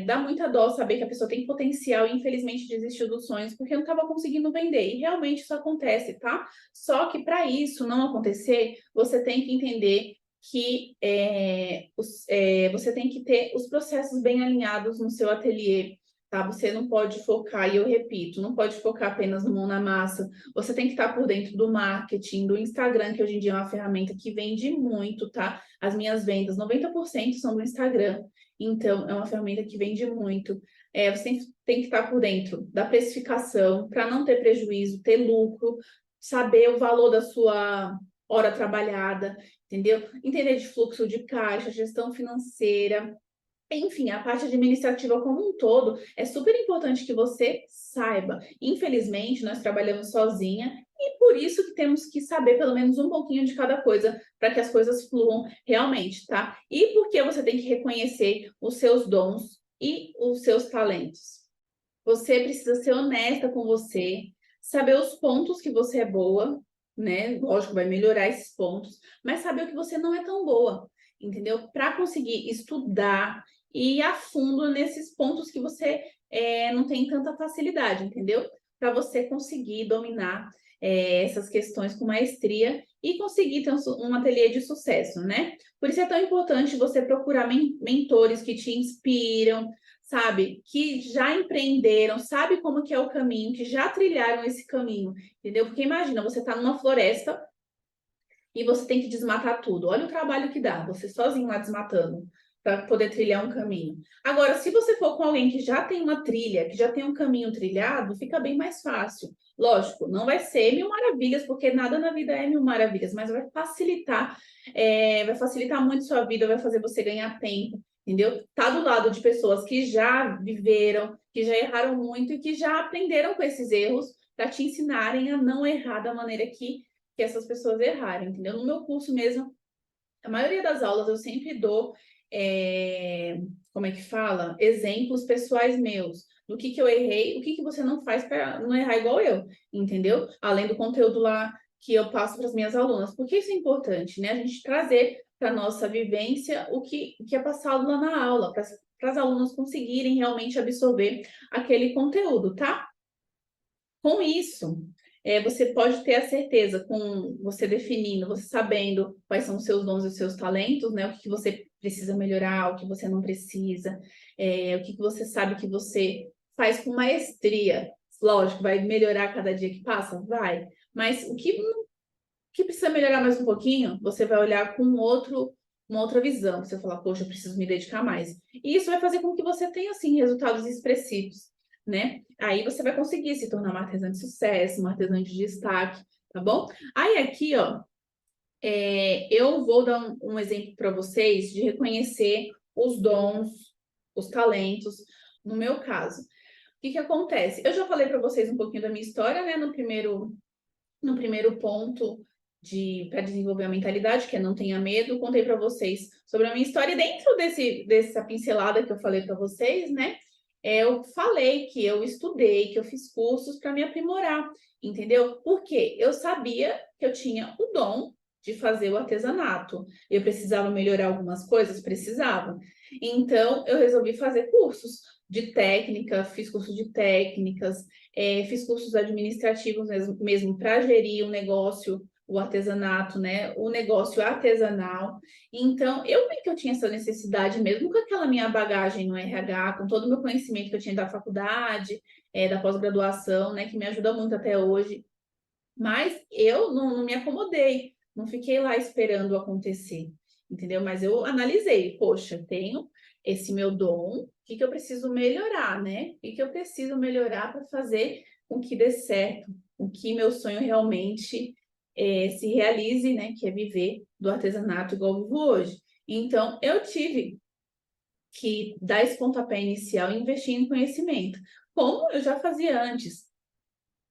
dá muita dó saber que a pessoa tem potencial e infelizmente desistiu dos sonhos porque não estava conseguindo vender. E realmente isso acontece, tá? Só que para isso não acontecer, você tem que entender que você tem que ter os processos bem alinhados no seu ateliê, tá? Você não pode focar, e eu repito, não pode focar apenas no mão na massa. Você tem que estar por dentro do marketing, do Instagram, que hoje em dia é uma ferramenta que vende muito, tá? As minhas vendas, 90% são do Instagram. Então, é uma ferramenta que vende muito. Você tem que estar por dentro da precificação, para não ter prejuízo, ter lucro, saber o valor da sua hora trabalhada, entendeu? Entender de fluxo de caixa, gestão financeira, enfim, a parte administrativa como um todo é super importante que você saiba. Infelizmente, nós trabalhamos sozinha e por isso que temos que saber pelo menos um pouquinho de cada coisa para que as coisas fluam realmente, tá? E porque você tem que reconhecer os seus dons e os seus talentos. Você precisa ser honesta com você, saber os pontos que você é boa, né? Lógico, vai melhorar esses pontos, mas saber o que você não é tão boa, entendeu? Para conseguir estudar e ir a fundo nesses pontos que você não tem tanta facilidade, entendeu? Para você conseguir dominar essas questões com maestria e conseguir ter um ateliê de sucesso, né? Por isso é tão importante você procurar mentores que te inspiram, sabe? Que já empreenderam, sabe como que é o caminho, que já trilharam esse caminho, entendeu? Porque imagina, você está numa floresta e você tem que desmatar tudo. Olha o trabalho que dá, você sozinho lá desmatando para poder trilhar um caminho. Agora, se você for com alguém que já tem uma trilha, que já tem um caminho trilhado, fica bem mais fácil. Lógico, não vai ser mil maravilhas, porque nada na vida é mil maravilhas, mas vai facilitar muito sua vida, vai fazer você ganhar tempo, entendeu? Tá do lado de pessoas que já viveram, que já erraram muito e que já aprenderam com esses erros para te ensinarem a não errar da maneira que essas pessoas erraram, entendeu? No meu curso mesmo, a maioria das aulas eu sempre dou, como é que fala? Exemplos pessoais meus, do que eu errei, o que você não faz para não errar igual eu, entendeu? Além do conteúdo lá que eu passo para as minhas alunas. Porque isso é importante, né? A gente trazer para a nossa vivência o que é passado lá na aula, para as alunas conseguirem realmente absorver aquele conteúdo, tá? Com isso, você pode ter a certeza, com você definindo, você sabendo quais são os seus dons e os seus talentos, né? O que você precisa melhorar, o que você não precisa, o que você sabe que você faz com maestria. Lógico, vai melhorar cada dia que passa? Vai. Mas o que precisa melhorar mais um pouquinho, você vai olhar com outro uma outra visão. Você falar, poxa, eu preciso me dedicar mais. E isso vai fazer com que você tenha, assim, resultados expressivos, né? Aí você vai conseguir se tornar uma artesã de sucesso, uma artesã de destaque, tá bom? Aí aqui, ó, eu vou dar um exemplo para vocês de reconhecer os dons, os talentos, no meu caso. O que acontece? Eu já falei para vocês um pouquinho da minha história, né, no primeiro ponto para desenvolver a mentalidade, que é não tenha medo. Contei para vocês sobre a minha história, e dentro dessa pincelada que eu falei para vocês, né, eu falei que eu estudei, que eu fiz cursos para me aprimorar, entendeu? Porque eu sabia que eu tinha o dom de fazer o artesanato. Eu precisava melhorar algumas coisas? Precisava. Então, eu resolvi fazer cursos de técnica, fiz curso de técnicas, fiz cursos administrativos mesmo para gerir o negócio, o artesanato, né? O negócio artesanal. Então, eu vi que eu tinha essa necessidade, mesmo com aquela minha bagagem no RH, com todo o meu conhecimento que eu tinha da faculdade, da pós-graduação, né? Que me ajuda muito até hoje. Mas eu não me acomodei, não fiquei lá esperando acontecer, entendeu? Mas eu analisei, poxa, tenho esse meu dom, o que eu preciso melhorar, né? O que eu preciso melhorar para fazer com que dê certo, com que meu sonho realmente se realize, né? Que é viver do artesanato igual eu vivo hoje. Então, eu tive que dar esse pontapé inicial e investir em conhecimento, como eu já fazia antes,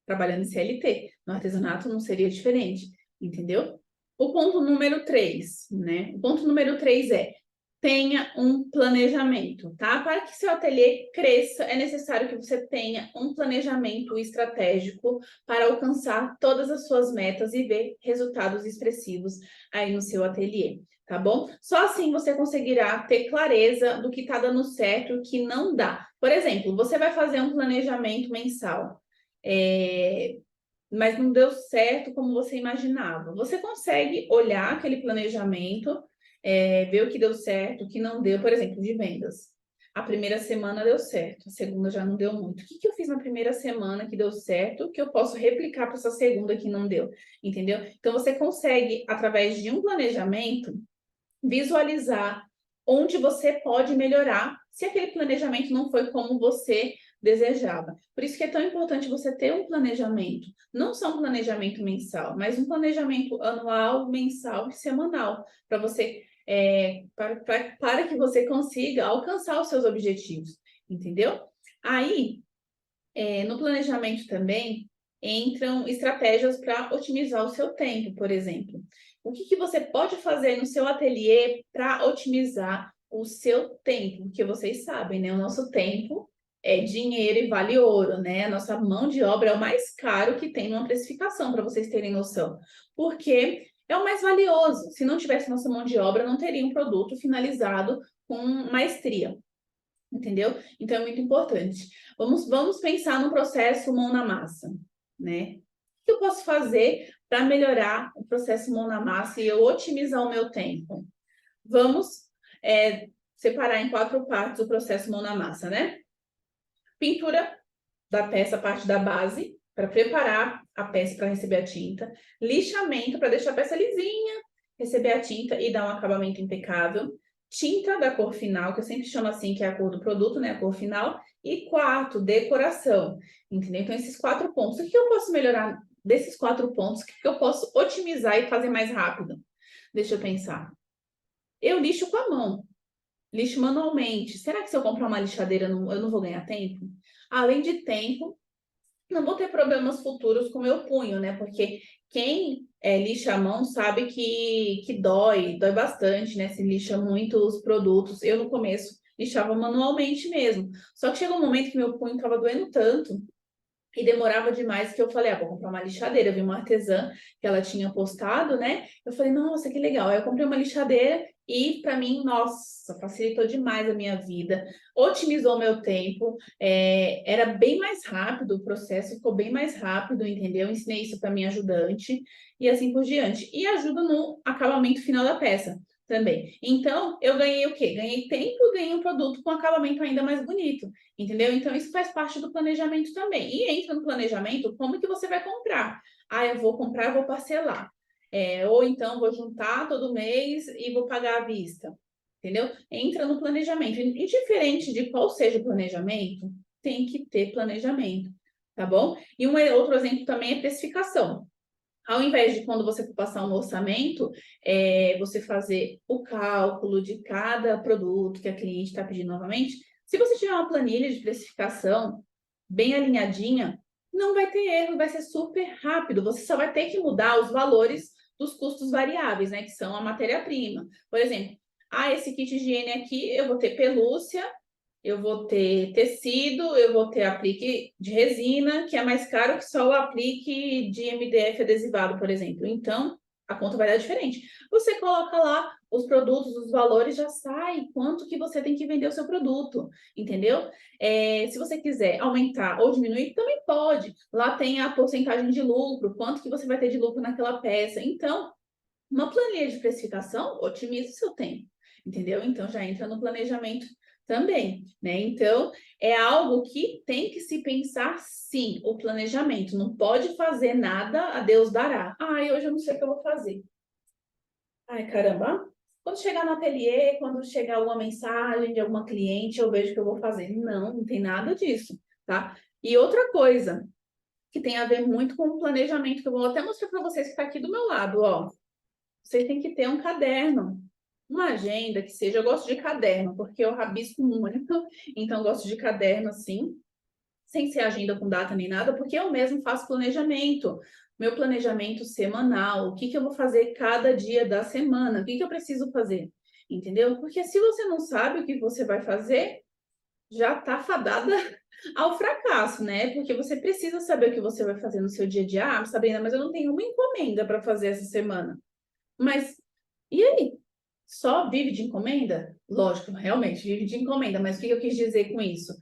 trabalhando em CLT. No artesanato não seria diferente, entendeu? O ponto número 3, né? O ponto número 3 é: tenha um planejamento, tá? Para que seu ateliê cresça, é necessário que você tenha um planejamento estratégico para alcançar todas as suas metas e ver resultados expressivos aí no seu ateliê, tá bom? Só assim você conseguirá ter clareza do que está dando certo e o que não dá. Por exemplo, você vai fazer um planejamento mensal, mas não deu certo como você imaginava. Você consegue olhar aquele planejamento, ver o que deu certo, o que não deu, por exemplo, de vendas. A primeira semana deu certo, a segunda já não deu muito. O que eu fiz na primeira semana que deu certo, que eu posso replicar para essa segunda que não deu, entendeu? Então, você consegue, através de um planejamento, visualizar onde você pode melhorar se aquele planejamento não foi como você desejava. Por isso que é tão importante você ter um planejamento, não só um planejamento mensal, mas um planejamento anual, mensal e semanal, para você para que você consiga alcançar os seus objetivos, entendeu? Aí, no planejamento também entram estratégias para otimizar o seu tempo, por exemplo. O que você pode fazer no seu ateliê para otimizar o seu tempo? Porque vocês sabem, né? O nosso tempo é dinheiro e vale ouro, né? A nossa mão de obra é o mais caro que tem numa precificação, para vocês terem noção. Porque é o mais valioso. Se não tivesse nossa mão de obra, não teria um produto finalizado com maestria. Entendeu? Então é muito importante. Vamos pensar no processo mão na massa, né? O que eu posso fazer para melhorar o processo mão na massa e eu otimizar o meu tempo? Vamos separar em 4 partes o processo mão na massa, né? Pintura da peça, a parte da base, para preparar a peça para receber a tinta. Lixamento, para deixar a peça lisinha, receber a tinta e dar um acabamento impecável. Tinta da cor final, que eu sempre chamo assim, que é a cor do produto, né? A cor final. E 4, decoração. Entendeu? Então, esses 4 pontos. O que eu posso melhorar desses 4 pontos? O que eu posso otimizar e fazer mais rápido? Deixa eu pensar. Eu lixo com a mão. Lixo manualmente. Será que se eu comprar uma lixadeira, eu não vou ganhar tempo? Além de tempo, não vou ter problemas futuros com o meu punho, né? Porque quem lixa a mão sabe que dói bastante, né? Se lixa muito os produtos. Eu, no começo, lixava manualmente mesmo. Só que chegou um momento que meu punho estava doendo tanto e demorava demais que eu falei, vou comprar uma lixadeira. Eu vi uma artesã que ela tinha postado, né? Eu falei, nossa, que legal. Aí eu comprei uma lixadeira e, para mim, nossa, facilitou demais a minha vida, otimizou o meu tempo, era bem mais rápido o processo, ficou bem mais rápido, entendeu? Ensinei isso para minha ajudante e assim por diante. E ajuda no acabamento final da peça também. Então, eu ganhei o quê? Ganhei tempo e ganhei um produto com acabamento ainda mais bonito, entendeu? Então, isso faz parte do planejamento também. E entra no planejamento como que você vai comprar. Eu vou comprar, eu vou parcelar. Ou então vou juntar todo mês e vou pagar à vista, entendeu? Entra no planejamento. Indiferente de qual seja o planejamento, tem que ter planejamento, tá bom? E outro exemplo também é precificação. Ao invés de quando você for passar um orçamento, você fazer o cálculo de cada produto que a cliente está pedindo novamente, se você tiver uma planilha de precificação bem alinhadinha, não vai ter erro, vai ser super rápido. Você só vai ter que mudar os valores dos custos variáveis, né? Que são a matéria-prima. Por exemplo, esse kit higiene aqui, eu vou ter pelúcia, eu vou ter tecido, eu vou ter aplique de resina, que é mais caro que só o aplique de MDF adesivado, por exemplo. Então, a conta vai dar diferente. Você coloca lá os produtos, os valores, já sai quanto que você tem que vender o seu produto, entendeu? Se você quiser aumentar ou diminuir, também pode. Lá tem a porcentagem de lucro, quanto que você vai ter de lucro naquela peça. Então, uma planilha de precificação otimiza o seu tempo, entendeu? Então, já entra no planejamento também, né? Então, é algo que tem que se pensar, sim, o planejamento. Não pode fazer nada, a Deus dará. Hoje eu não sei o que eu vou fazer. Caramba. Quando chegar no ateliê, quando chegar alguma mensagem de alguma cliente, eu vejo o que eu vou fazer. Não tem nada disso, tá? E outra coisa que tem a ver muito com o planejamento, que eu vou até mostrar para vocês que está aqui do meu lado, ó. Vocês têm que ter um caderno, uma agenda que seja. Eu gosto de caderno, porque eu rabisco muito, então eu gosto de caderno assim, sem ser agenda com data nem nada, porque eu mesmo faço planejamento. Meu planejamento semanal, o que eu vou fazer cada dia da semana, o que eu preciso fazer, entendeu? Porque se você não sabe o que você vai fazer, já está fadada ao fracasso, né? Porque você precisa saber o que você vai fazer no seu dia a dia. Sabrina, mas eu não tenho uma encomenda para fazer essa semana. Mas, e aí? Só vive de encomenda? Lógico, realmente, vive de encomenda, mas o que eu quis dizer com isso?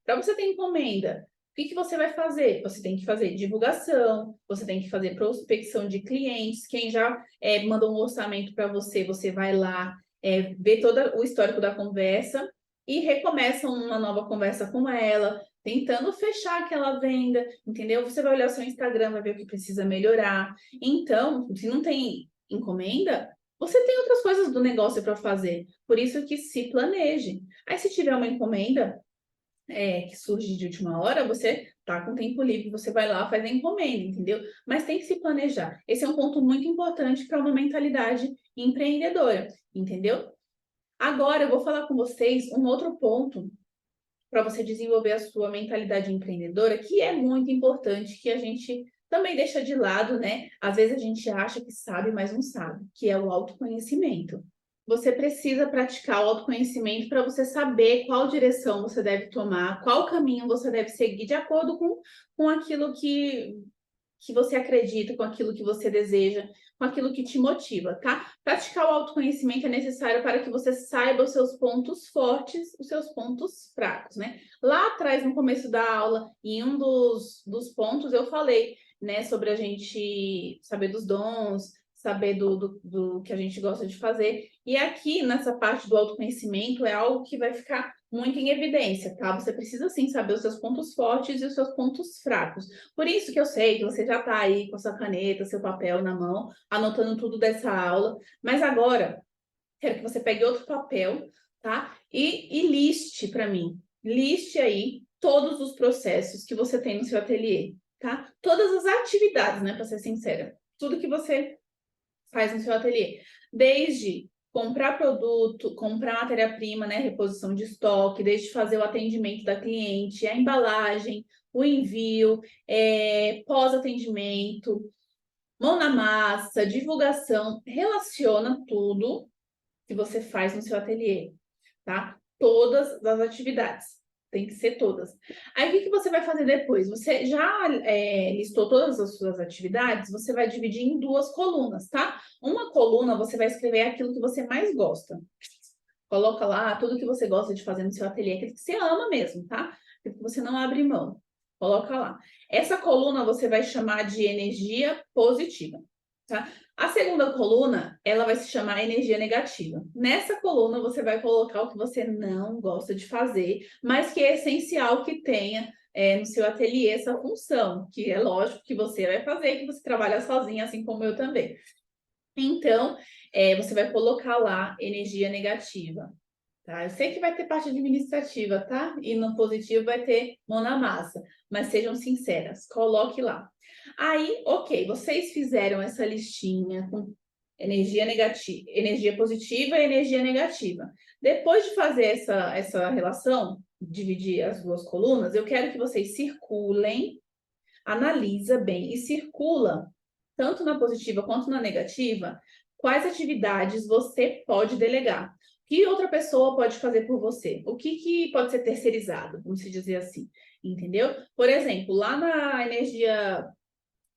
Para você ter encomenda, o que você vai fazer? Você tem que fazer divulgação, você tem que fazer prospecção de clientes. Quem já mandou um orçamento para você, você vai lá, ver todo o histórico da conversa e recomeça uma nova conversa com ela, tentando fechar aquela venda, entendeu? Você vai olhar o seu Instagram, vai ver o que precisa melhorar. Então, se não tem encomenda, você tem outras coisas do negócio para fazer. Por isso que se planeje. Aí, se tiver uma encomenda que surge de última hora, você tá com tempo livre, você vai lá, faz a encomenda, entendeu? Mas tem que se planejar. Esse é um ponto muito importante para uma mentalidade empreendedora, entendeu? Agora, eu vou falar com vocês um outro ponto para você desenvolver a sua mentalidade empreendedora, que é muito importante, que a gente também deixa de lado, né? Às vezes a gente acha que sabe, mas não sabe, que é o autoconhecimento. Você precisa praticar o autoconhecimento para você saber qual direção você deve tomar, qual caminho você deve seguir, de acordo com aquilo que você acredita, com aquilo que você deseja, com aquilo que te motiva, tá? Praticar o autoconhecimento é necessário para que você saiba os seus pontos fortes, os seus pontos fracos, né? Lá atrás, no começo da aula, em um dos pontos, eu falei, né, sobre a gente saber dos dons, saber do que a gente gosta de fazer. E aqui, nessa parte do autoconhecimento, é algo que vai ficar muito em evidência, tá? Você precisa, sim, saber os seus pontos fortes e os seus pontos fracos. Por isso que eu sei que você já está aí com a sua caneta, seu papel na mão, anotando tudo dessa aula. Mas agora, quero que você pegue outro papel, tá? E liste para mim. Liste aí todos os processos que você tem no seu ateliê, tá? Todas as atividades, né? Para ser sincera. Tudo que você faz no seu ateliê. Desde comprar produto, comprar matéria-prima, né, reposição de estoque, desde fazer o atendimento da cliente, a embalagem, o envio, pós-atendimento, mão na massa, divulgação, relaciona tudo que você faz no seu ateliê, tá? Todas as atividades. Tem que ser todas. Aí, o que você vai fazer depois? Você já listou todas as suas atividades? Você vai dividir em duas colunas, tá? Uma coluna, você vai escrever aquilo que você mais gosta. Coloca lá tudo que você gosta de fazer no seu ateliê, aquilo que você ama mesmo, tá? Aquilo que você não abre mão. Coloca lá. Essa coluna você vai chamar de energia positiva, tá? A segunda coluna, ela vai se chamar energia negativa. Nessa coluna, você vai colocar o que você não gosta de fazer, mas que é essencial que tenha no seu ateliê essa função, que é lógico que você vai fazer, que você trabalha sozinha, assim como eu também. Então, você vai colocar lá energia negativa. Tá? Eu sei que vai ter parte administrativa, tá? E no positivo vai ter mão na massa, mas sejam sinceras, coloque lá. Aí, ok, vocês fizeram essa listinha com energia negativa, energia positiva e energia negativa. Depois de fazer essa relação, dividir as duas colunas, eu quero que vocês circulem, analisa bem e circula, tanto na positiva quanto na negativa, quais atividades você pode delegar. O que outra pessoa pode fazer por você? O que pode ser terceirizado, vamos dizer assim, entendeu? Por exemplo, lá na energia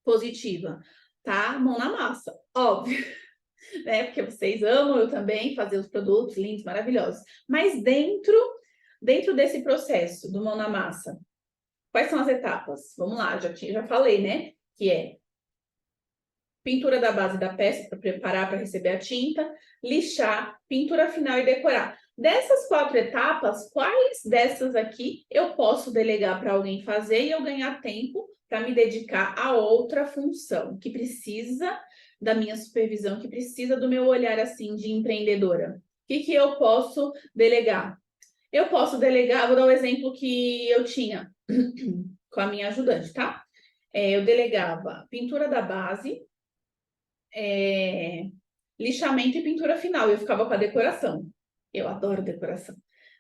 positiva, tá? Mão na massa, óbvio, né? Porque vocês amam, eu também, fazer os produtos lindos, maravilhosos. Mas dentro desse processo do mão na massa, quais são as etapas? Vamos lá, já falei, né? Que é pintura da base da peça para preparar para receber a tinta, lixar, pintura final e decorar. Dessas 4 etapas, quais dessas aqui eu posso delegar para alguém fazer e eu ganhar tempo para me dedicar a outra função que precisa da minha supervisão, que precisa do meu olhar assim de empreendedora? O que eu posso delegar? Eu posso delegar, vou dar o exemplo que eu tinha com a minha ajudante, tá? Eu delegava pintura da base, lixamento e pintura final. Eu ficava com a decoração. Eu adoro decoração,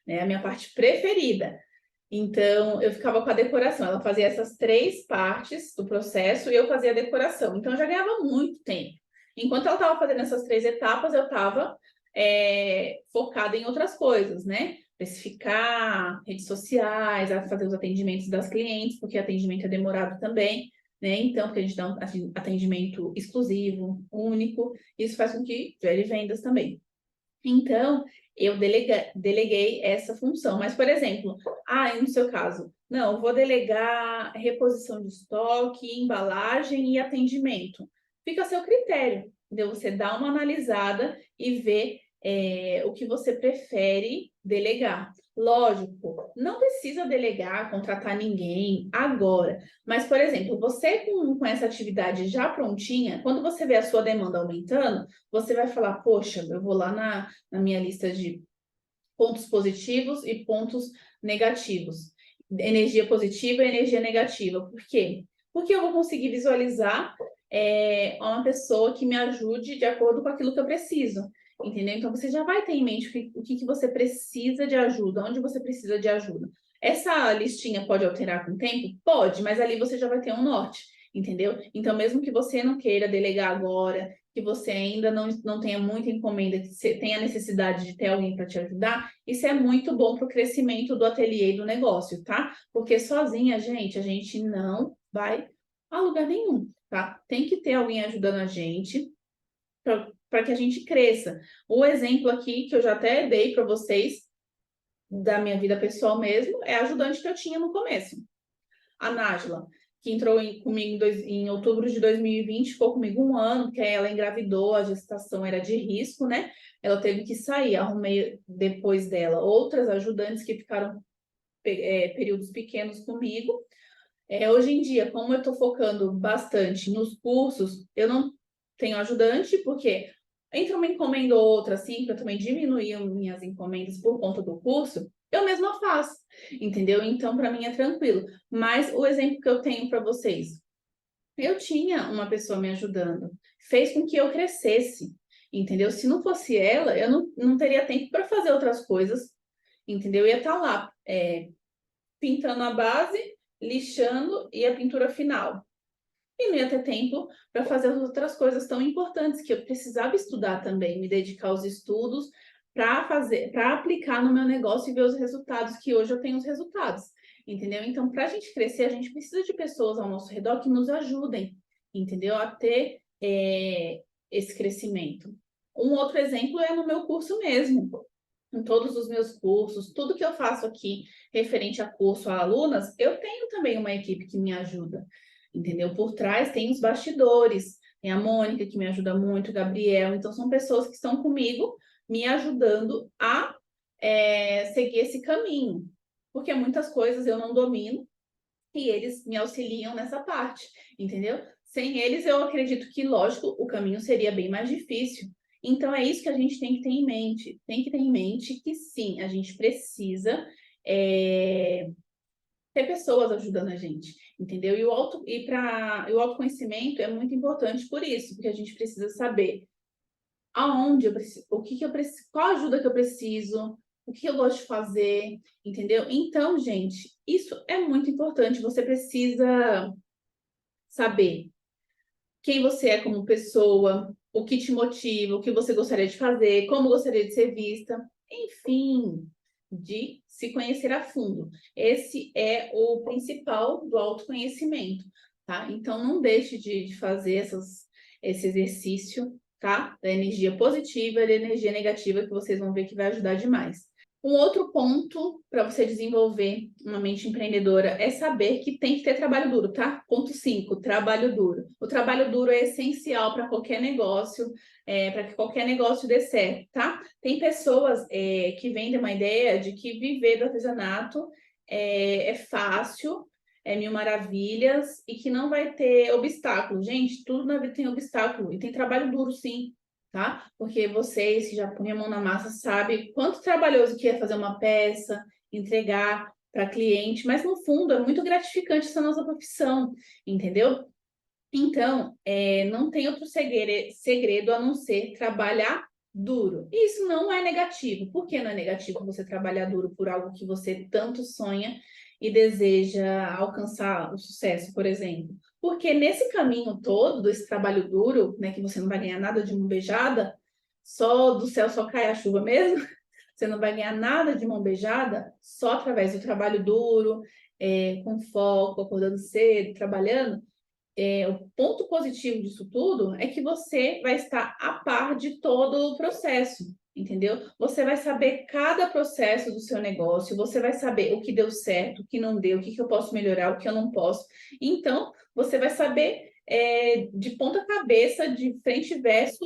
né? A minha parte preferida. Então, eu ficava com a decoração. Ela fazia essas 3 partes do processo e eu fazia a decoração. Então, eu já ganhava muito tempo. Enquanto ela estava fazendo essas 3 etapas, eu estava focada em outras coisas, né? Precificar, redes sociais, fazer os atendimentos das clientes, porque atendimento é demorado também, né? Então, porque a gente dá um atendimento exclusivo, único, isso faz com que gere vendas também. Então, eu deleguei essa função. Mas, por exemplo, no seu caso, não, vou delegar reposição de estoque, embalagem e atendimento. Fica a seu critério, entendeu? Você dá uma analisada e vê o que você prefere delegar. Lógico, não precisa delegar, contratar ninguém agora. Mas, por exemplo, você com essa atividade já prontinha, quando você vê a sua demanda aumentando, você vai falar, poxa, eu vou lá na minha lista de pontos positivos e pontos negativos. Energia positiva e energia negativa. Por quê? Porque eu vou conseguir visualizar uma pessoa que me ajude de acordo com aquilo que eu preciso. Entendeu? Então, você já vai ter em mente o que você precisa de ajuda, onde você precisa de ajuda. Essa listinha pode alterar com o tempo? Pode, mas ali você já vai ter um norte, entendeu? Então, mesmo que você não queira delegar agora, que você ainda não tenha muita encomenda, que você tenha necessidade de ter alguém para te ajudar, isso é muito bom para o crescimento do ateliê e do negócio, tá? Porque sozinha, gente, a gente não vai a lugar nenhum, tá? Tem que ter alguém ajudando a gente para que a gente cresça. O exemplo aqui, que eu já até dei para vocês, da minha vida pessoal mesmo, é a ajudante que eu tinha no começo. A Nájila, que entrou comigo em outubro de 2020, ficou comigo 1 ano, porque ela engravidou, a gestação era de risco, né? Ela teve que sair, arrumei depois dela outras ajudantes que ficaram períodos pequenos comigo. Hoje em dia, como eu estou focando bastante nos cursos, eu não tenho ajudante, porque entra uma encomenda ou outra, assim, para também diminuir minhas encomendas por conta do curso, eu mesma faço, entendeu? Então, para mim é tranquilo. Mas o exemplo que eu tenho para vocês, eu tinha uma pessoa me ajudando, fez com que eu crescesse, entendeu? Se não fosse ela, eu não teria tempo para fazer outras coisas, entendeu? Eu ia estar lá pintando a base, lixando e a pintura final. E não ia ter tempo para fazer as outras coisas tão importantes que eu precisava estudar também, me dedicar aos estudos para aplicar no meu negócio e ver os resultados, que hoje eu tenho os resultados, entendeu? Então, para a gente crescer, a gente precisa de pessoas ao nosso redor que nos ajudem, entendeu? A ter esse crescimento. Um outro exemplo é no meu curso mesmo. Em todos os meus cursos, tudo que eu faço aqui referente a curso a alunas, eu tenho também uma equipe que me ajuda, entendeu? Por trás tem os bastidores, tem a Mônica que me ajuda muito, o Gabriel, então são pessoas que estão comigo me ajudando a seguir esse caminho, porque muitas coisas eu não domino, e eles me auxiliam nessa parte, entendeu? Sem eles, eu acredito que, lógico, o caminho seria bem mais difícil. Então, é isso que a gente tem que ter em mente. Tem que ter em mente que, sim, a gente precisa ter pessoas ajudando a gente, entendeu? E o autoconhecimento é muito importante por isso, porque a gente precisa saber aonde eu preciso, o que que eu preciso, qual ajuda que eu preciso, o que eu gosto de fazer, entendeu? Então, gente, isso é muito importante. Você precisa saber quem você é como pessoa, o que te motiva, o que você gostaria de fazer, como gostaria de ser vista, enfim, de se conhecer a fundo. Esse é o principal do autoconhecimento, tá? Então, não deixe de fazer esse exercício, tá? Da energia positiva e da energia negativa, que vocês vão ver que vai ajudar demais. Um outro ponto para você desenvolver uma mente empreendedora é saber que tem que ter trabalho duro, tá? Ponto 5, trabalho duro. O trabalho duro é essencial para qualquer negócio, para que qualquer negócio dê certo, tá? Tem pessoas que vendem uma ideia de que viver do artesanato é fácil, é mil maravilhas e que não vai ter obstáculo. Gente, tudo na vida tem obstáculo e tem trabalho duro, sim, tá? Porque vocês que já põem a mão na massa sabem quanto trabalhoso que é fazer uma peça, entregar para cliente, mas no fundo é muito gratificante essa nossa profissão, entendeu? Então, não tem outro segredo a não ser trabalhar duro. E isso não é negativo. Por que não é negativo você trabalhar duro por algo que você tanto sonha e deseja alcançar o sucesso, por exemplo? Porque nesse caminho todo, desse trabalho duro, né, que você não vai ganhar nada de mão beijada, só do céu só cai a chuva mesmo, você não vai ganhar nada de mão beijada, só através do trabalho duro, com foco, acordando cedo, trabalhando. O ponto positivo disso tudo é que você vai estar a par de todo o processo, entendeu? Você vai saber cada processo do seu negócio, você vai saber o que deu certo, o que não deu, o que eu posso melhorar, o que eu não posso. Então, você vai saber de ponta cabeça, de frente e verso,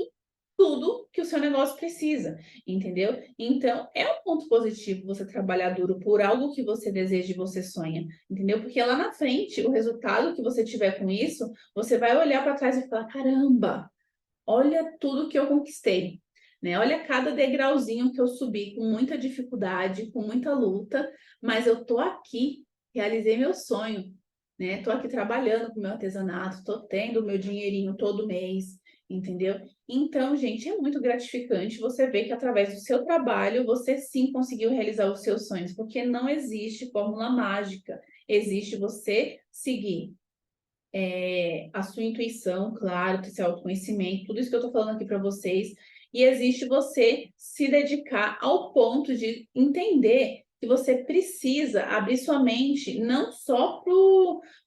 tudo que o seu negócio precisa, entendeu? Então, é um ponto positivo você trabalhar duro por algo que você deseja e você sonha, entendeu? Porque lá na frente, o resultado que você tiver com isso, você vai olhar para trás e falar: caramba, olha tudo que eu conquistei, né? Olha cada degrauzinho que eu subi com muita dificuldade, com muita luta, mas eu tô aqui, realizei meu sonho, né? Tô aqui trabalhando com meu artesanato, tô tendo o meu dinheirinho todo mês, entendeu? Então, gente, é muito gratificante você ver que através do seu trabalho você sim conseguiu realizar os seus sonhos, porque não existe fórmula mágica, existe você seguir a sua intuição, claro, ter seu autoconhecimento, tudo isso que eu estou falando aqui para vocês, e existe você se dedicar ao ponto de entender que você precisa abrir sua mente não só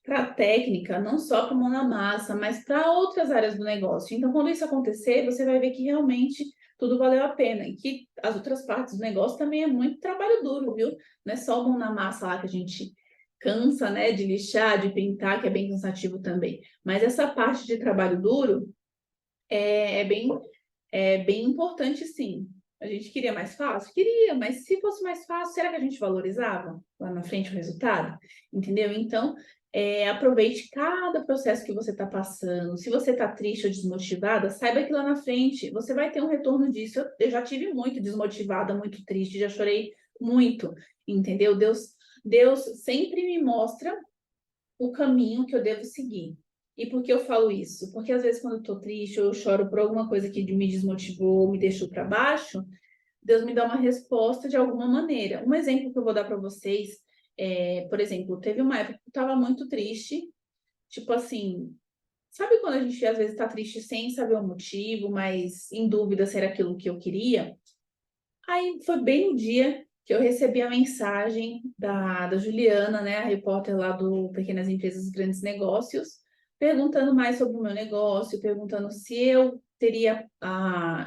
para a técnica, não só para mão na massa, mas para outras áreas do negócio. Então, quando isso acontecer, você vai ver que realmente tudo valeu a pena e que as outras partes do negócio também é muito trabalho duro, viu? Não é só mão na massa lá que a gente cansa, né, de lixar, de pintar, que é bem cansativo também. Mas essa parte de trabalho duro é, é bem, é bem importante, sim. A gente queria mais fácil? Queria, mas se fosse mais fácil, será que a gente valorizava lá na frente o resultado? Entendeu? Então, aproveite cada processo que você está passando. Se você está triste ou desmotivada, saiba que lá na frente você vai ter um retorno disso. Eu já tive muito desmotivada, muito triste, já chorei muito, entendeu? Deus sempre me mostra o caminho que eu devo seguir. E por que eu falo isso? Porque às vezes quando eu estou triste ou eu choro por alguma coisa que me desmotivou, me deixou para baixo, Deus me dá uma resposta de alguma maneira. Um exemplo que eu vou dar para vocês por exemplo, teve uma época que eu estava muito triste, tipo assim, sabe quando a gente às vezes está triste sem saber o motivo, mas em dúvida se era aquilo que eu queria? Aí foi bem no dia que eu recebi a mensagem da Juliana, né, a repórter lá do Pequenas Empresas e Grandes Negócios, perguntando mais sobre o meu negócio, perguntando se eu teria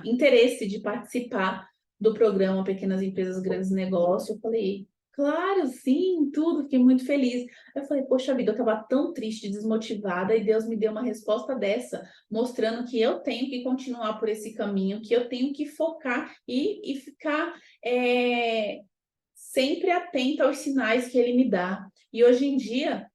interesse de participar do programa Pequenas Empresas e Grandes Negócios. Eu falei, claro, sim, tudo, fiquei muito feliz. Eu falei, poxa vida, eu estava tão triste, desmotivada, e Deus me deu uma resposta dessa, mostrando que eu tenho que continuar por esse caminho, que eu tenho que focar e ficar sempre atenta aos sinais que ele me dá. E hoje em dia,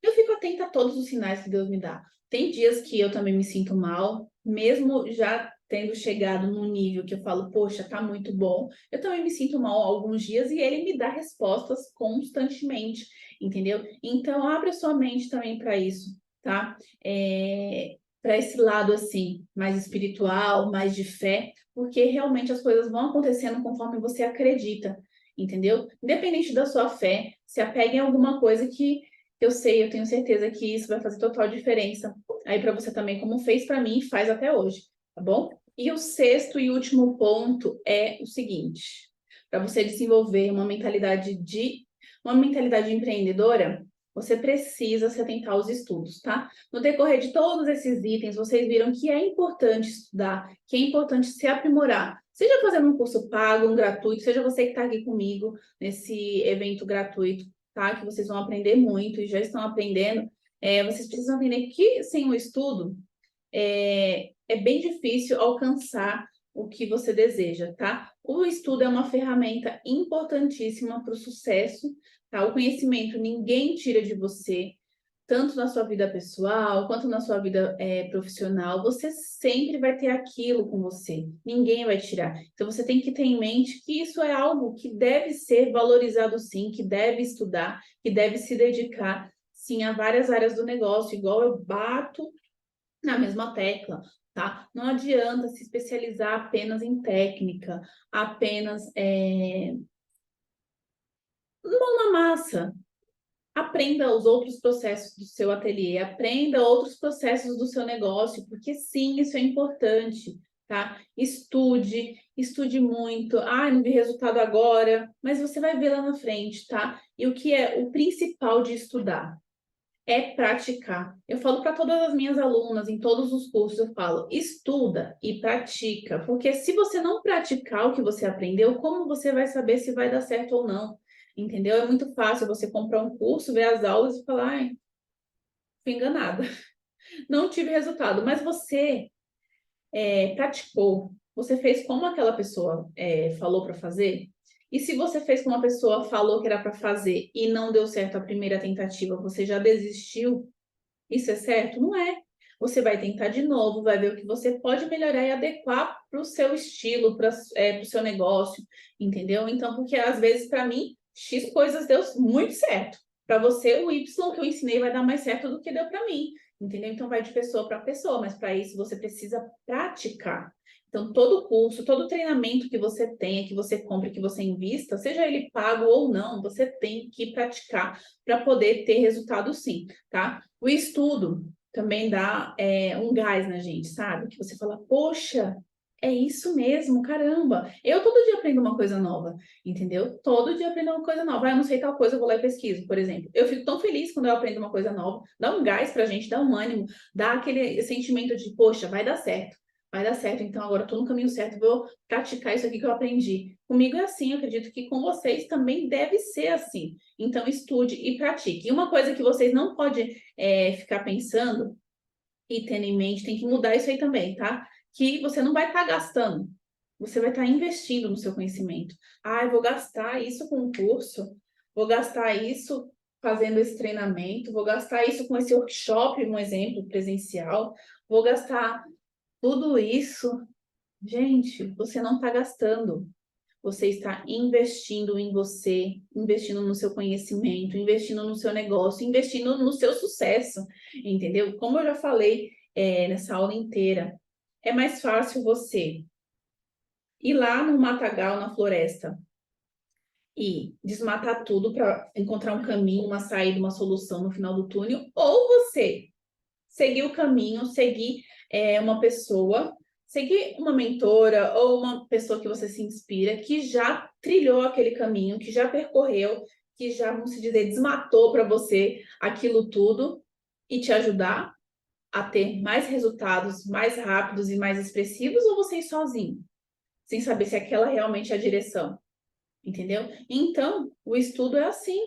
Eu fico atenta a todos os sinais que Deus me dá. Tem dias que eu também me sinto mal, mesmo já tendo chegado num nível que eu falo, poxa, tá muito bom. Eu também me sinto mal alguns dias e ele me dá respostas constantemente, entendeu? Então, abre a sua mente também para isso, tá? Para esse lado assim, mais espiritual, mais de fé, porque realmente as coisas vão acontecendo conforme você acredita, entendeu? Independente da sua fé, se apegue em alguma coisa que eu sei, eu tenho certeza que isso vai fazer total diferença aí para você também, como fez para mim e faz até hoje, tá bom? E o sexto e último ponto é o seguinte: para você desenvolver uma mentalidade empreendedora, você precisa se atentar aos estudos, tá? No decorrer de todos esses itens, vocês viram que é importante estudar, que é importante se aprimorar. Seja fazendo um curso pago, um gratuito, seja você que está aqui comigo nesse evento gratuito, tá? Que vocês vão aprender muito e já estão aprendendo. Vocês precisam entender que sem o estudo é bem difícil alcançar o que você deseja, tá? O estudo é uma ferramenta importantíssima para o sucesso, tá? O conhecimento ninguém tira de você, tanto na sua vida pessoal quanto na sua vida profissional. Você sempre vai ter aquilo com você, ninguém vai tirar. Então você tem que ter em mente que isso é algo que deve ser valorizado sim, que deve estudar, que deve se dedicar sim a várias áreas do negócio, igual eu bato na mesma tecla, tá? Não adianta se especializar apenas em técnica, apenas mão na massa. Aprenda os outros processos do seu ateliê, aprenda outros processos do seu negócio, porque sim, isso é importante, tá? Estude, estude muito. Ah, não vi resultado agora, mas você vai ver lá na frente, tá? E o que é o principal de estudar? É praticar. Eu falo para todas as minhas alunas, em todos os cursos, eu falo, estuda e pratica, porque se você não praticar o que você aprendeu, como você vai saber se vai dar certo ou não? Entendeu? É muito fácil você comprar um curso, ver as aulas e falar, ai, fui enganada, não tive resultado, mas você praticou, você fez como aquela pessoa falou para fazer, e se você fez como a pessoa falou que era para fazer e não deu certo a primeira tentativa, você já desistiu. Isso é certo? Não é. Você vai tentar de novo, vai ver o que você pode melhorar e adequar para o seu estilo, para o seu negócio, entendeu? Então, porque às vezes, para mim, X coisas deu muito certo. Para você, o Y que eu ensinei vai dar mais certo do que deu para mim, entendeu? Então, vai de pessoa para pessoa, mas para isso você precisa praticar. Então, todo curso, todo treinamento que você tenha, que você compre, que você invista, seja ele pago ou não, você tem que praticar para poder ter resultado sim, tá? O estudo também dá um gás na gente, sabe? Que você fala, poxa, é isso mesmo, caramba. Eu todo dia aprendo uma coisa nova, entendeu? Todo dia aprendo uma coisa nova. Ah, eu não sei tal coisa, eu vou lá e pesquiso, por exemplo. Eu fico tão feliz quando eu aprendo uma coisa nova. Dá um gás pra gente, dá um ânimo, dá aquele sentimento de, poxa, vai dar certo. Vai dar certo, então agora eu tô no caminho certo, vou praticar isso aqui que eu aprendi. Comigo é assim, eu acredito que com vocês também deve ser assim. Então, estude e pratique. E uma coisa que vocês não podem ficar pensando e tendo em mente, tem que mudar isso aí também, tá? Que você não vai estar gastando, você vai estar investindo no seu conhecimento. Ah, eu vou gastar isso com um curso, vou gastar isso fazendo esse treinamento, vou gastar isso com esse workshop, um exemplo presencial, vou gastar tudo isso. Gente, você não está gastando. Você está investindo em você, investindo no seu conhecimento, investindo no seu negócio, investindo no seu sucesso, entendeu? Como eu já falei nessa aula inteira, é mais fácil você ir lá no matagal, na floresta, e desmatar tudo para encontrar um caminho, uma saída, uma solução no final do túnel, ou você seguir o caminho, seguir uma pessoa, seguir uma mentora ou uma pessoa que você se inspira, que já trilhou aquele caminho, que já percorreu, que já, vamos dizer, desmatou para você aquilo tudo e te ajudar a ter mais resultados mais rápidos e mais expressivos, ou você ir sozinho, sem saber se aquela realmente é a direção, entendeu? Então, o estudo é assim,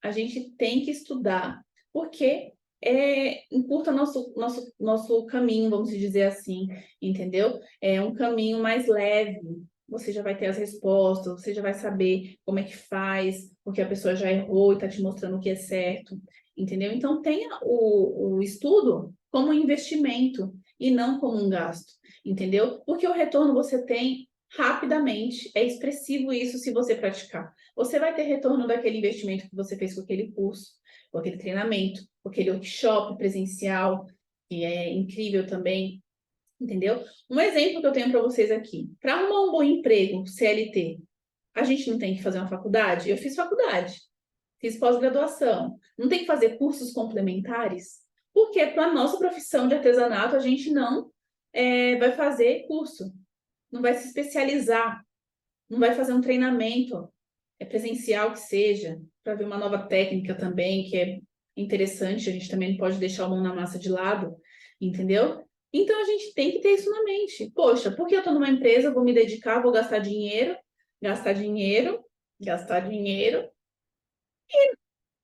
a gente tem que estudar, porque encurta nosso caminho, vamos dizer assim, entendeu? É um caminho mais leve. Você já vai ter as respostas, você já vai saber como é que faz, porque a pessoa já errou e está te mostrando o que é certo. entendeu? Então, tenha o estudo como um investimento e não como um gasto, entendeu? Porque o retorno você tem rapidamente, é expressivo isso se você praticar. Você vai ter retorno daquele investimento que você fez com aquele curso, com aquele treinamento, com aquele workshop presencial, que é incrível também, entendeu? Um exemplo que eu tenho para vocês aqui. Para arrumar um bom emprego, CLT, a gente não tem que fazer uma faculdade? Eu fiz faculdade, fiz pós-graduação. Não tem que fazer cursos complementares? Porque para a nossa profissão de artesanato, a gente não vai fazer curso, não vai se especializar, não vai fazer um treinamento presencial que seja, para ver uma nova técnica também, que é interessante, a gente também não pode deixar a mão na massa de lado, entendeu? Então a gente tem que ter isso na mente. Poxa, porque eu estou numa empresa, vou me dedicar, vou gastar dinheiro, gastar dinheiro, gastar dinheiro,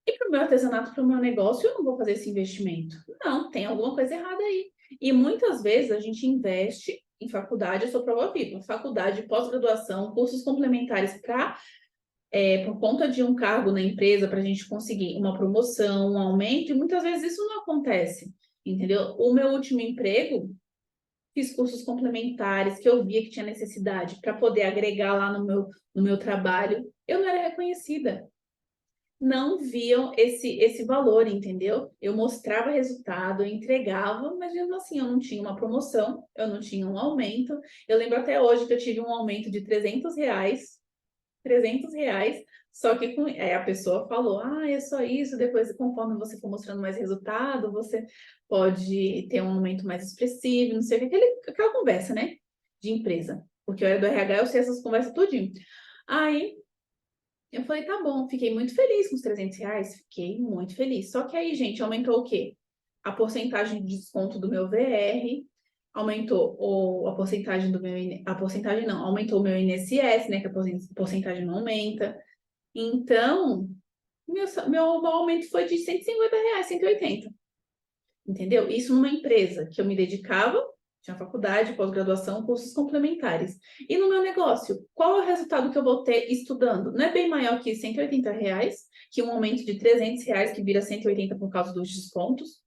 e para o meu artesanato, para o meu negócio, eu não vou fazer esse investimento. Não, tem alguma coisa errada aí. E muitas vezes a gente investe em faculdade, eu sou prova viva, faculdade, pós-graduação, cursos complementares para por conta de um cargo na empresa para a gente conseguir uma promoção, um aumento, e muitas vezes isso não acontece, entendeu? O meu último emprego, fiz cursos complementares que eu via que tinha necessidade para poder agregar lá no meu trabalho, eu não era reconhecida. Não viam esse valor, entendeu? Eu mostrava resultado, eu entregava, mas mesmo assim eu não tinha uma promoção, eu não tinha um aumento. Eu lembro até hoje que eu tive um aumento de R$ 300, R$ 300, só que a pessoa falou, é só isso, depois conforme você for mostrando mais resultado, você pode ter um aumento mais expressivo, não sei o que, aquela conversa, né, de empresa, porque eu era do RH, eu sei essas conversas tudinho. Aí, eu falei, tá bom, fiquei muito feliz com os R$ 300, fiquei muito feliz, só que aí, gente, aumentou o quê? A porcentagem de desconto do meu VR, aumentou a porcentagem do meu... A porcentagem não, aumentou o meu INSS, né? Que a porcentagem não aumenta. Então, meu aumento foi de R$ 150, 180. Entendeu? Isso numa empresa que eu me dedicava, tinha faculdade, pós-graduação, cursos complementares. E no meu negócio, qual é o resultado que eu vou ter estudando? Não é bem maior que R$ 180, que um aumento de R$ 300 que vira 180 por causa dos descontos?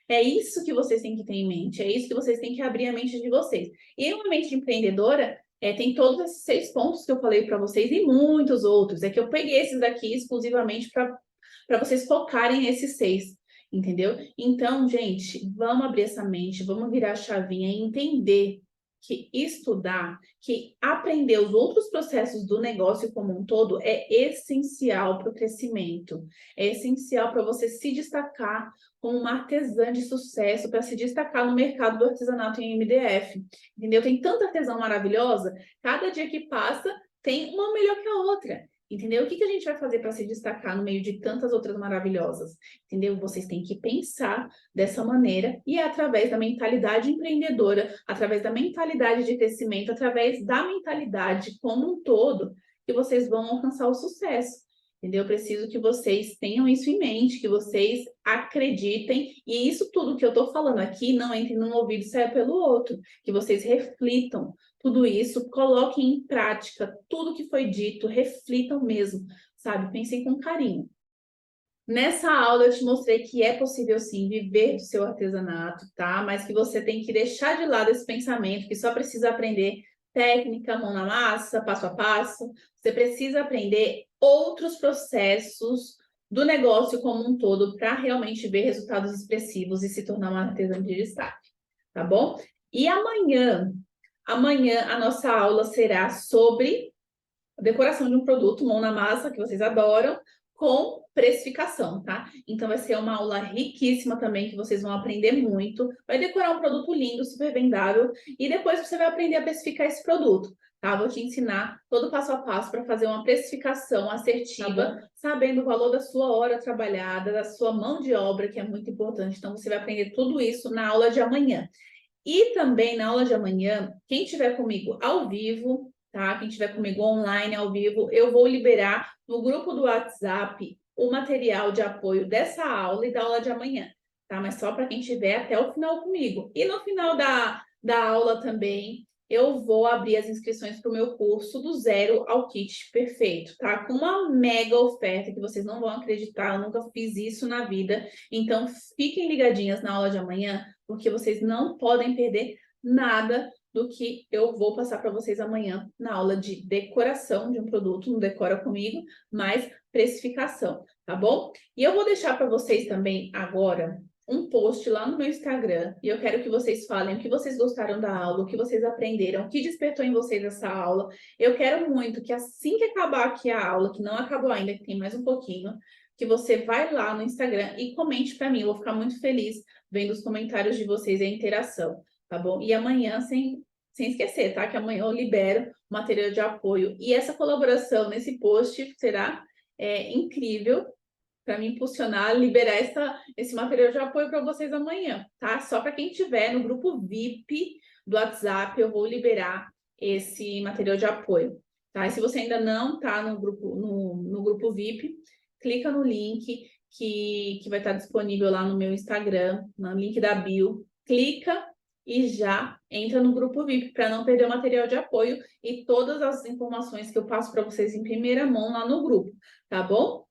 É isso que vocês têm que ter em mente, é isso que vocês têm que abrir a mente de vocês. E uma mente empreendedora tem todos esses 6 pontos que eu falei para vocês e muitos outros. É que eu peguei esses daqui exclusivamente para vocês focarem nesses 6, entendeu? Então, gente, vamos abrir essa mente, vamos virar a chavinha e entender que estudar, que aprender os outros processos do negócio como um todo é essencial para o crescimento, é essencial para você se destacar como uma artesã de sucesso, para se destacar no mercado do artesanato em MDF, entendeu? Tem tanta artesã maravilhosa, cada dia que passa tem uma melhor que a outra. Entendeu? O que a gente vai fazer para se destacar no meio de tantas outras maravilhosas? Entendeu? Vocês têm que pensar dessa maneira e é através da mentalidade empreendedora, através da mentalidade de crescimento, através da mentalidade como um todo, que vocês vão alcançar o sucesso. Entendeu? Eu preciso que vocês tenham isso em mente, que vocês acreditem, e isso tudo que eu estou falando aqui não entre num ouvido e saia pelo outro, que vocês reflitam tudo isso, coloquem em prática tudo que foi dito, reflitam mesmo, sabe? Pensem com carinho. Nessa aula eu te mostrei que é possível sim viver do seu artesanato, tá? Mas que você tem que deixar de lado esse pensamento que só precisa aprender técnica, mão na massa, passo a passo. Você precisa aprender outros processos do negócio como um todo para realmente ver resultados expressivos e se tornar uma artesã de destaque, tá bom? E amanhã a nossa aula será sobre a decoração de um produto, mão na massa, que vocês adoram, com precificação, tá? Então vai ser uma aula riquíssima também, que vocês vão aprender muito. Vai decorar um produto lindo, super vendável, e depois você vai aprender a precificar esse produto, tá? Vou te ensinar todo o passo a passo para fazer uma precificação assertiva, sabendo o valor da sua hora trabalhada, da sua mão de obra, que é muito importante. Então você vai aprender tudo isso na aula de amanhã. E também na aula de amanhã, quem estiver comigo ao vivo, tá? Quem estiver comigo online, ao vivo, eu vou liberar no grupo do WhatsApp o material de apoio dessa aula e da aula de amanhã, tá? Mas só para quem estiver até o final comigo. E no final da aula também, eu vou abrir as inscrições para o meu curso do zero ao kit perfeito, tá? Com uma mega oferta que vocês não vão acreditar, eu nunca fiz isso na vida. Então, fiquem ligadinhas na aula de amanhã, porque vocês não podem perder nada do que eu vou passar para vocês amanhã na aula de decoração de um produto, não decora comigo, mas precificação, tá bom? E eu vou deixar para vocês também agora um post lá no meu Instagram, e eu quero que vocês falem o que vocês gostaram da aula, o que vocês aprenderam, o que despertou em vocês essa aula. Eu quero muito que assim que acabar aqui a aula, que não acabou ainda, que tem mais um pouquinho, que você vai lá no Instagram e comente para mim. Eu vou ficar muito feliz vendo os comentários de vocês e a interação, tá bom? E amanhã, sem esquecer, tá? Que amanhã eu libero material de apoio. E essa colaboração nesse post será incrível para me impulsionar, liberar esse material de apoio para vocês amanhã, tá? Só para quem estiver no grupo VIP do WhatsApp, eu vou liberar esse material de apoio, tá? E se você ainda não está no grupo VIP, clica no link que vai estar disponível lá no meu Instagram, no link da bio, clica e já entra no grupo VIP para não perder o material de apoio e todas as informações que eu passo para vocês em primeira mão lá no grupo, tá bom?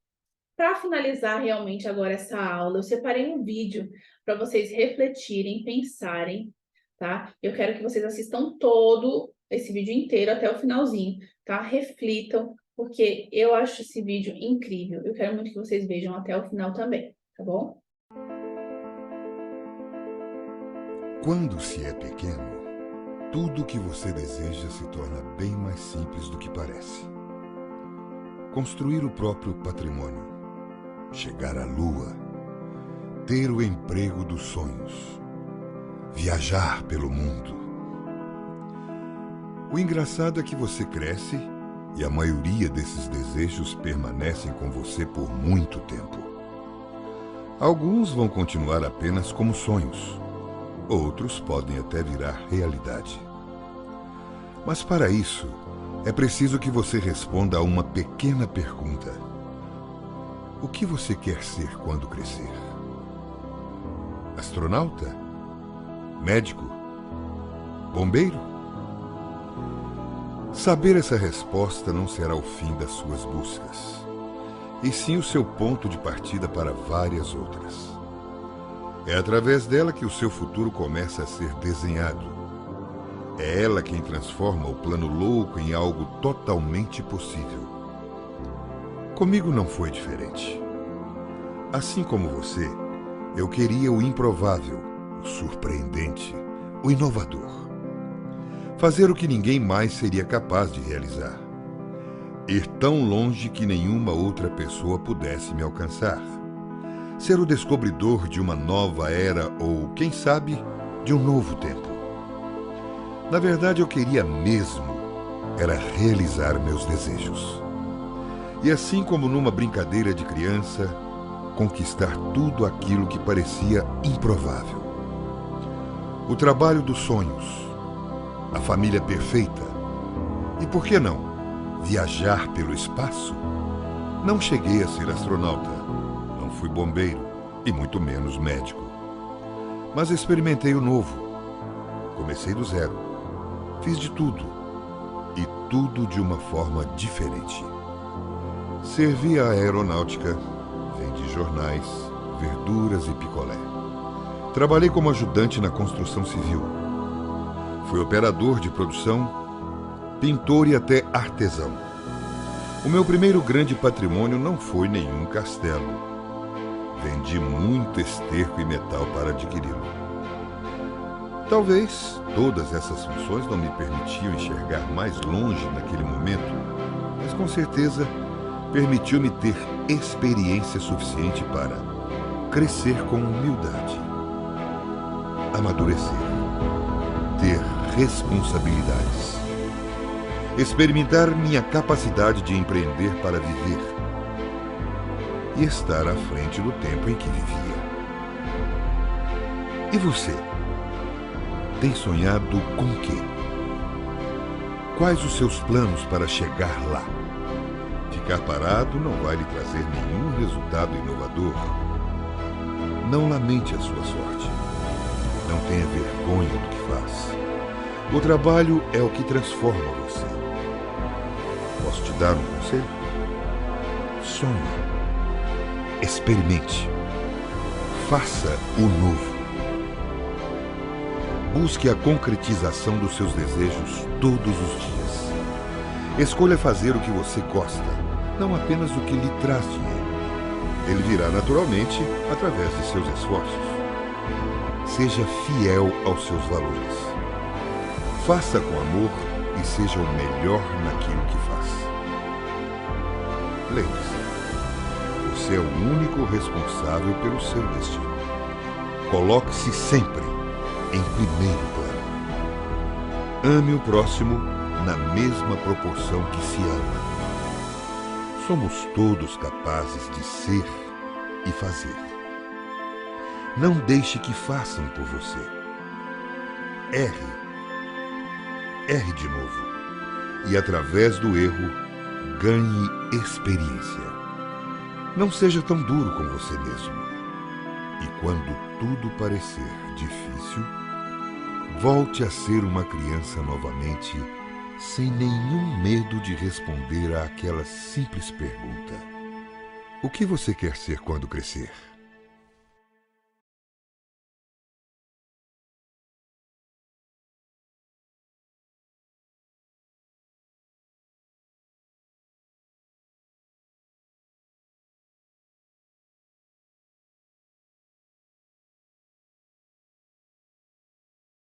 Para finalizar realmente agora essa aula, eu separei um vídeo para vocês refletirem, pensarem, tá? Eu quero que vocês assistam todo esse vídeo inteiro até o finalzinho, tá? Reflitam, porque eu acho esse vídeo incrível. Eu quero muito que vocês vejam até o final também, tá bom? Quando se é pequeno, tudo o que você deseja se torna bem mais simples do que parece. Construir o próprio patrimônio, chegar à lua, ter o emprego dos sonhos, viajar pelo mundo. O engraçado é que você cresce e a maioria desses desejos permanecem com você por muito tempo. Alguns vão continuar apenas como sonhos, outros podem até virar realidade. Mas para isso, é preciso que você responda a uma pequena pergunta. O que você quer ser quando crescer? Astronauta? Médico? Bombeiro? Saber essa resposta não será o fim das suas buscas, e sim o seu ponto de partida para várias outras. É através dela que o seu futuro começa a ser desenhado. É ela quem transforma o plano louco em algo totalmente possível. Comigo não foi diferente. Assim como você, eu queria o improvável, o surpreendente, o inovador. Fazer o que ninguém mais seria capaz de realizar. Ir tão longe que nenhuma outra pessoa pudesse me alcançar. Ser o descobridor de uma nova era ou, quem sabe, de um novo tempo. Na verdade, eu queria mesmo era realizar meus desejos. E assim como numa brincadeira de criança, conquistar tudo aquilo que parecia improvável. O trabalho dos sonhos, a família perfeita e, por que não, viajar pelo espaço? Não cheguei a ser astronauta, não fui bombeiro e muito menos médico. Mas experimentei o novo. Comecei do zero. Fiz de tudo. E tudo de uma forma diferente. Servi a aeronáutica, vendi jornais, verduras e picolé. Trabalhei como ajudante na construção civil. Fui operador de produção, pintor e até artesão. O meu primeiro grande patrimônio não foi nenhum castelo. Vendi muito esterco e metal para adquiri-lo. Talvez todas essas funções não me permitiam enxergar mais longe naquele momento, mas com certeza permitiu-me ter experiência suficiente para crescer com humildade, amadurecer, ter responsabilidades, experimentar minha capacidade de empreender para viver e estar à frente do tempo em que vivia. E você? Tem sonhado com o quê? Quais os seus planos para chegar lá? Ficar parado não vai lhe trazer nenhum resultado inovador. Não lamente a sua sorte. Não tenha vergonha do que faz. O trabalho é o que transforma você. Posso te dar um conselho? Sonhe. Experimente. Faça o novo. Busque a concretização dos seus desejos todos os dias. Escolha fazer o que você gosta, não apenas o que lhe traz dinheiro. Ele virá naturalmente através de seus esforços. Seja fiel aos seus valores. Faça com amor e seja o melhor naquilo que faz. Lembre-se, você é o único responsável pelo seu destino. Coloque-se sempre em primeiro plano. Ame o próximo na mesma proporção que se ama. Somos todos capazes de ser e fazer. Não deixe que façam por você. Erre. Erre de novo. E através do erro, ganhe experiência. Não seja tão duro com você mesmo. E quando tudo parecer difícil, volte a ser uma criança novamente, sem nenhum medo de responder àquela simples pergunta: o que você quer ser quando crescer?